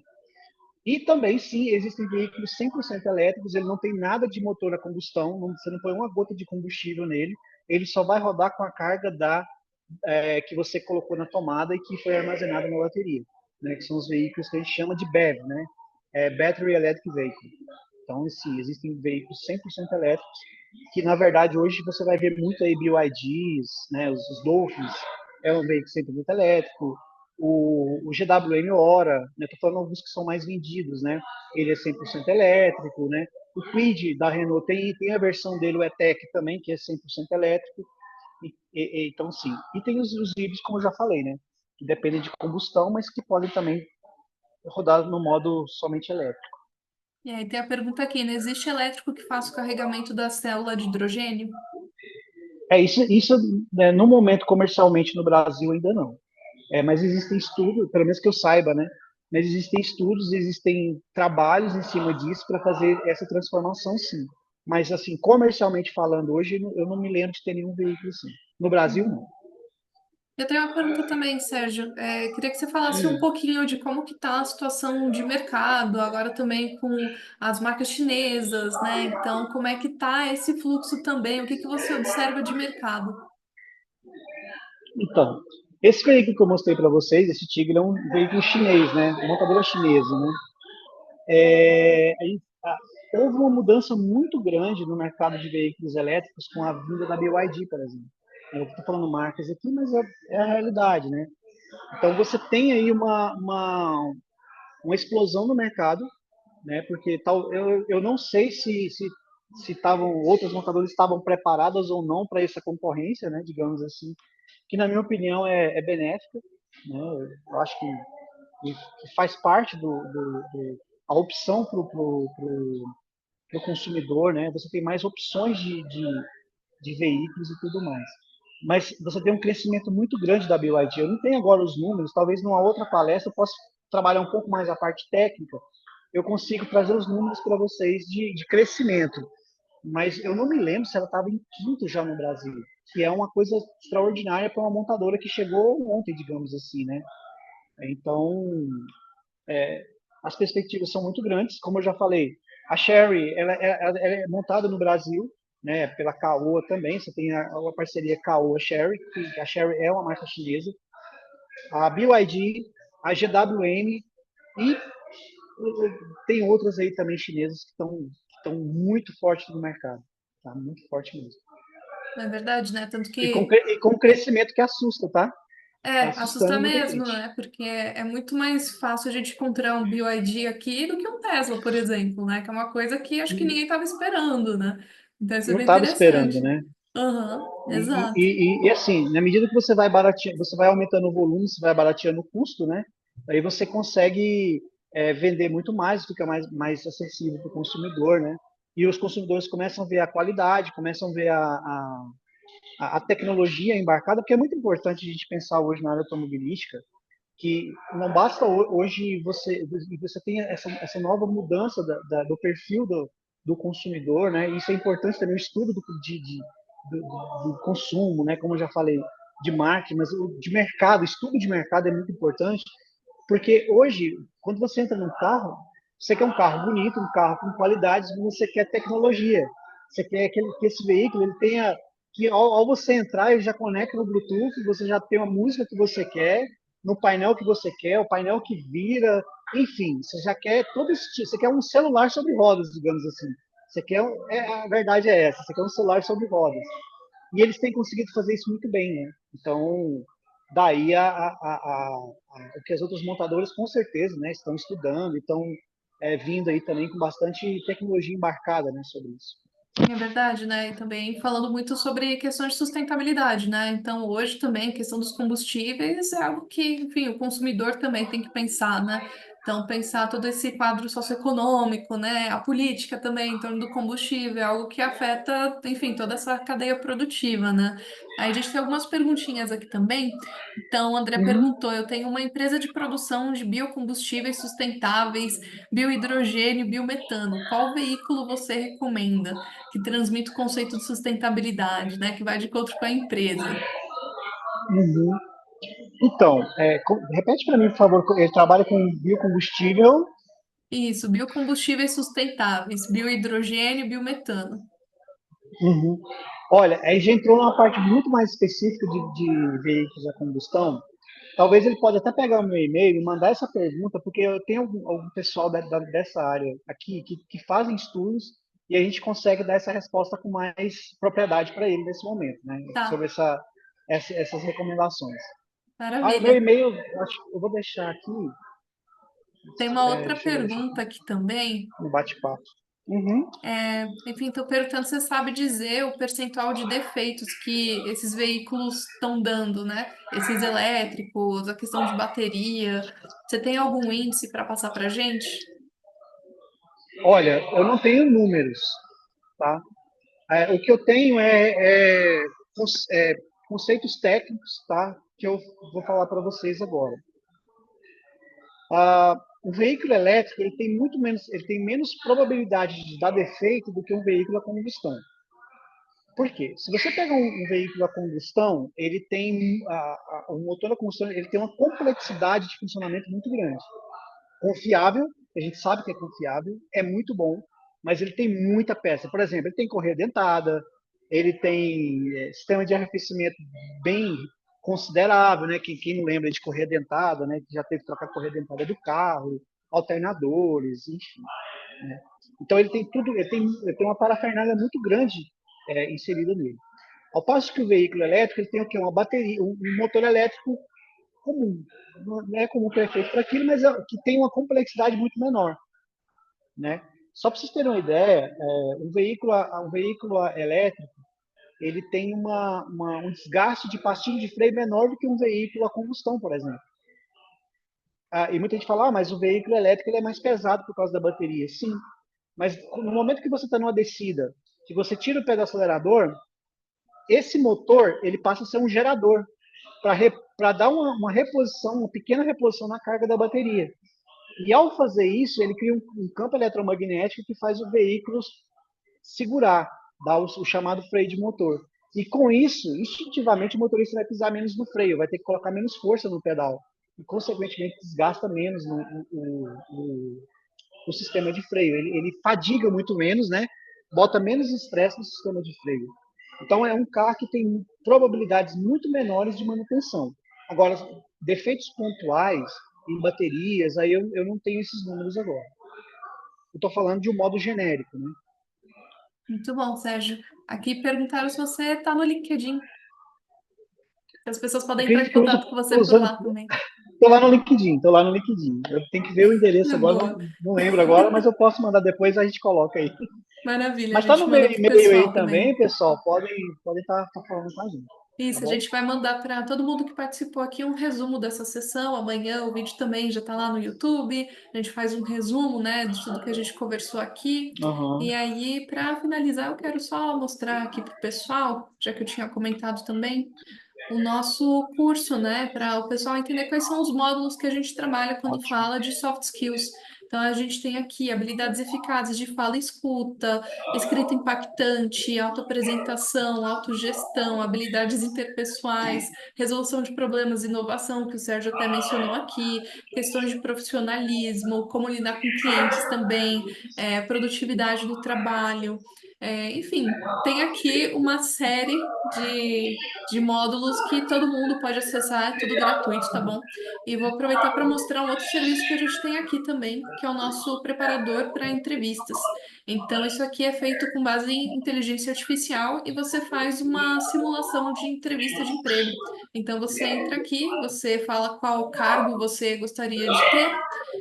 E também, sim, existem veículos 100% elétricos, ele não tem nada de motor a combustão, você não põe uma gota de combustível nele, ele só vai rodar com a carga que você colocou na tomada e que foi armazenada na bateria, né? Que são os veículos que a gente chama de BEV, né? Battery Electric Vehicle. Então, sim, existem veículos 100% elétricos, que na verdade hoje você vai ver muito aí BYDs, né? Os Dolphins, é um veículo 100% elétrico, o GWM Ora, né? Estou falando alguns que são mais vendidos, né? Ele é 100% elétrico, né? O Kwid da Renault tem a versão dele, o E-Tech também, que é 100% elétrico. Então, sim. E tem os híbridos, como eu já falei, né? Que dependem de combustão, mas que podem também rodar no modo somente elétrico. E aí tem a pergunta aqui, né? Existe elétrico que faça o carregamento da célula de hidrogênio? Isso né, no momento comercialmente no Brasil ainda não. Mas existem estudos, pelo menos que eu saiba, né? Mas existem estudos, existem trabalhos em cima disso para fazer essa transformação, sim. Mas, assim, comercialmente falando, hoje eu não me lembro de ter nenhum veículo assim. No Brasil, Uhum. não. Eu tenho uma pergunta também, Sérgio. Queria que você falasse um pouquinho de como que está a situação de mercado, agora também com as marcas chinesas, né? Então, como é que está esse fluxo também? O que que você observa de mercado? Então, esse veículo que eu mostrei para vocês, esse Tigre, é um veículo chinês, né? Montadora chinesa, né? É, houve uma mudança muito grande no mercado de veículos elétricos com a vinda da BYD, por exemplo. Eu estou falando marcas aqui, mas é a realidade, né? Então você tem aí uma explosão no mercado, né? Porque eu não sei se outras montadoras estavam preparadas ou não para essa concorrência, né? Digamos assim, que na minha opinião é benéfica, né? Eu acho que faz parte a opção para o consumidor, né? Você tem mais opções de veículos e tudo mais. Mas você tem um crescimento muito grande da BYD. Eu não tenho agora os números, talvez numa outra palestra eu possa trabalhar um pouco mais a parte técnica, eu consigo trazer os números para vocês de crescimento. Mas eu não me lembro se ela estava em quinto já no Brasil, que é uma coisa extraordinária para uma montadora que chegou ontem, digamos assim, né? Então, as perspectivas são muito grandes, como eu já falei. A Sherry, ela é montada no Brasil, né, pela Caoa também. Você tem a parceria Caoa Sherry, que a Sherry é uma marca chinesa. A BYD, a GWM e tem outras aí também chinesas que estão muito fortes no mercado, tá? Muito forte mesmo. Não é verdade, né? Tanto que E com crescimento que assusta, tá? Tá assusta assustando muita mesmo, gente. né? Porque é muito mais fácil a gente encontrar um BYD aqui do que um Tesla, por exemplo, né? Que é uma coisa que acho que ninguém estava esperando, né? Então isso é Não bem estava esperando, interessante. né? Aham, exato. E assim, na medida que você vai barateando, você vai aumentando o volume, você vai barateando o custo, né? Aí você consegue vender muito mais, fica mais acessível para o consumidor, né? E os consumidores começam a ver a qualidade, começam a ver a tecnologia embarcada, porque é muito importante a gente pensar hoje na área automobilística, que não basta hoje você tem essa nova mudança do perfil do consumidor, né? Isso é importante também o estudo do consumo, né? Como eu já falei, de marketing, mas de mercado, estudo de mercado é muito importante, porque hoje, quando você entra num carro, você quer um carro bonito, um carro com qualidades, mas você quer tecnologia. Você quer que esse veículo ele tenha que ao você entrar, ele já conecta no Bluetooth, você já tem uma música que você quer, no painel que você quer, o painel que vira, enfim, você já quer todo esse, você quer um celular sobre rodas, digamos assim. Você quer, a verdade é essa, você quer um celular sobre rodas. E eles têm conseguido fazer isso muito bem, né? Então, daí o que as outras montadoras com certeza, né, estão estudando, estão vindo aí também com bastante tecnologia embarcada, né, sobre isso. É verdade, né? E também falando muito sobre questões de sustentabilidade, né? Então, hoje também a questão dos combustíveis é algo que, enfim, o consumidor também tem que pensar, né? Então, pensar todo esse quadro socioeconômico, né? A política também em torno do combustível, é algo que afeta, enfim, toda essa cadeia produtiva, né? Aí a gente tem algumas perguntinhas aqui também. Então, o André Uhum. perguntou: eu tenho uma empresa de produção de biocombustíveis sustentáveis, biohidrogênio, biometano. Qual veículo você recomenda? Que transmite o conceito de sustentabilidade, né? Que vai de encontro com a empresa. Uhum. Então, repete para mim, por favor, ele trabalha com biocombustível. Isso, biocombustíveis sustentáveis, biohidrogênio, biometano. Uhum. Olha, aí já entrou numa parte muito mais específica de veículos a combustão. Talvez ele pode até pegar o meu e-mail e mandar essa pergunta, porque eu tenho algum pessoal dessa área aqui que fazem estudos e a gente consegue dar essa resposta com mais propriedade para ele nesse momento, né? Tá, Sobre essas recomendações. Ah, o meu maravilha. e-mail, eu vou deixar aqui, Tem uma outra deixa eu ver, deixa eu pergunta aqui também. no bate-papo. Uhum. Enfim, estou perguntando se você sabe dizer o percentual de defeitos que esses veículos estão dando, né? Esses elétricos, a questão de bateria. Você tem algum índice para passar para gente? Olha, eu não tenho números, tá? O que eu tenho é conceitos técnicos, tá? Que eu vou falar para vocês agora. O veículo elétrico ele tem menos probabilidade de dar defeito do que um veículo a combustão. Por quê? Se você pega um veículo a combustão, ele tem o motor a combustão, ele tem uma complexidade de funcionamento muito grande. Confiável, a gente sabe que é confiável, é muito bom, mas ele tem muita peça. Por exemplo, ele tem correia dentada, ele tem sistema de arrefecimento bem considerável, né? Quem não lembra de correia dentada, né? Que já teve que trocar a correia dentada do carro, alternadores, enfim. Né? Então ele tem tudo, ele tem uma parafernália muito grande inserida nele. Ao passo que o veículo elétrico ele tem o quê? Uma bateria, um motor elétrico comum. Não é comum que é feito para aquilo, mas que tem uma complexidade muito menor. Né? Só para vocês terem uma ideia, um veículo elétrico ele tem um desgaste de pastilha de freio menor do que um veículo a combustão, por exemplo. E muita gente fala, mas o veículo elétrico ele é mais pesado por causa da bateria. Sim, mas no momento que você está numa descida, que você tira o pé do acelerador, esse motor ele passa a ser um gerador para dar uma reposição, uma pequena reposição na carga da bateria. E ao fazer isso, ele cria um campo eletromagnético que faz o veículo segurar, dar o chamado freio de motor. E com isso, instintivamente, o motorista vai pisar menos no freio, vai ter que colocar menos força no pedal. E, consequentemente, desgasta menos o sistema de freio. Ele fadiga muito menos, né? Bota menos estresse no sistema de freio. Então, é um carro que tem probabilidades muito menores de manutenção. Agora, defeitos pontuais em baterias, aí eu não tenho esses números agora. Eu estou falando de um modo genérico, né? Muito bom, Sérgio. Aqui perguntaram se você está no LinkedIn. As pessoas podem entrar Acredito em que eu uso, contato com você tô por usando, lá também. tô lá no LinkedIn, tô lá no LinkedIn. Eu tenho que ver o endereço agora, Boa. não lembro agora, mas eu posso mandar depois, a gente coloca aí. Maravilha, a Mas tá gente no manda meu para o e-mail aí pessoal também. também, pessoal, podem tá falando com a gente, tá Isso, a bom? gente vai mandar para todo mundo que participou aqui um resumo dessa sessão. Amanhã o vídeo também já está lá no YouTube. A gente faz um resumo, né, de tudo que a gente conversou aqui. E Aham. aí, para finalizar, eu quero só mostrar aqui para o pessoal, já que eu tinha comentado também, o nosso curso, né, para o pessoal entender quais são os módulos que a gente trabalha quando Ótimo. fala de soft skills. Então, a gente tem aqui habilidades eficazes de fala e escuta, escrita impactante, autoapresentação, autogestão, habilidades interpessoais, resolução de problemas, inovação, que o Sérgio até mencionou aqui, questões de profissionalismo, como lidar com clientes também, produtividade do trabalho. Enfim, tem aqui uma série de módulos que todo mundo pode acessar, é tudo gratuito, tá bom? E vou aproveitar para mostrar um outro serviço que a gente tem aqui também, que é o nosso preparador para entrevistas. Então, isso aqui é feito com base em inteligência artificial e você faz uma simulação de entrevista de emprego. Então, você entra aqui, você fala qual cargo você gostaria de ter,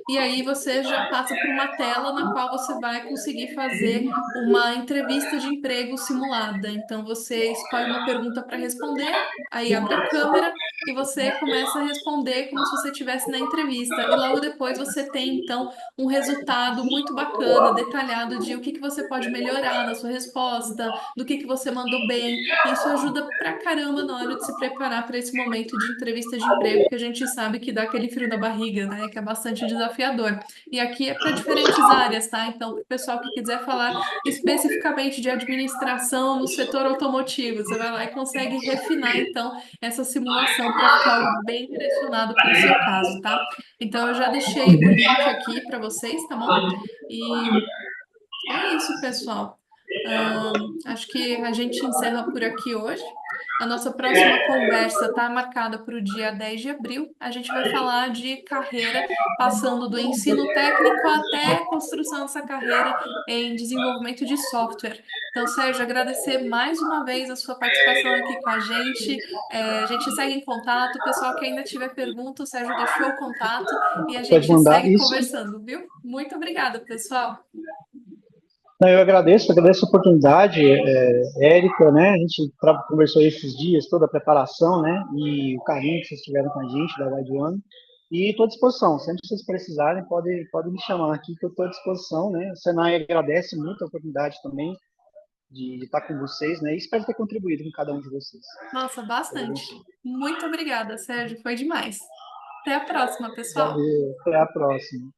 e aí você já passa por uma tela na qual você vai conseguir fazer uma entrevista de emprego simulada. Então, você escolhe uma pergunta para responder, aí abre a câmera e você começa a responder como se você estivesse na entrevista. E logo depois você tem, então, um resultado muito bacana, detalhado de o que que você pode melhorar na sua resposta, do que você mandou bem. Isso ajuda pra caramba na hora de se preparar para esse momento de entrevista de emprego, que a gente sabe que dá aquele frio na barriga, né? Que é bastante desafiador. E aqui é para diferentes áreas, tá? Então, para o pessoal que quiser falar especificamente de administração no setor automotivo, você vai lá e consegue refinar, então, essa simulação para ficar algo bem direcionado para o seu caso, tá? Então, eu já deixei o link aqui para vocês, tá bom? E é isso, pessoal. Acho que a gente encerra por aqui hoje. A nossa próxima conversa está marcada para o dia 10 de abril. A gente vai falar de carreira, passando do ensino técnico até a construção dessa carreira em desenvolvimento de software. Então, Sérgio, agradecer mais uma vez a sua participação aqui com a gente. A gente segue em contato. O pessoal que ainda tiver pergunta, o Sérgio deixou o contato e a Pode gente mandar segue isso. conversando, viu? Muito obrigada, pessoal. Não, eu agradeço a oportunidade, Érica, né? A gente conversou esses dias, toda a preparação, né? E o carinho que vocês tiveram com a gente, da Wide One. E estou à disposição, sempre que vocês precisarem, pode me chamar aqui, que eu estou à disposição, né? O Senai agradece muito a oportunidade também de estar com vocês, né? E espero ter contribuído com cada um de vocês. Nossa, Deus bastante. abençoe. Muito obrigada, Sérgio. Foi demais. Até a próxima, pessoal. Valeu, até a próxima.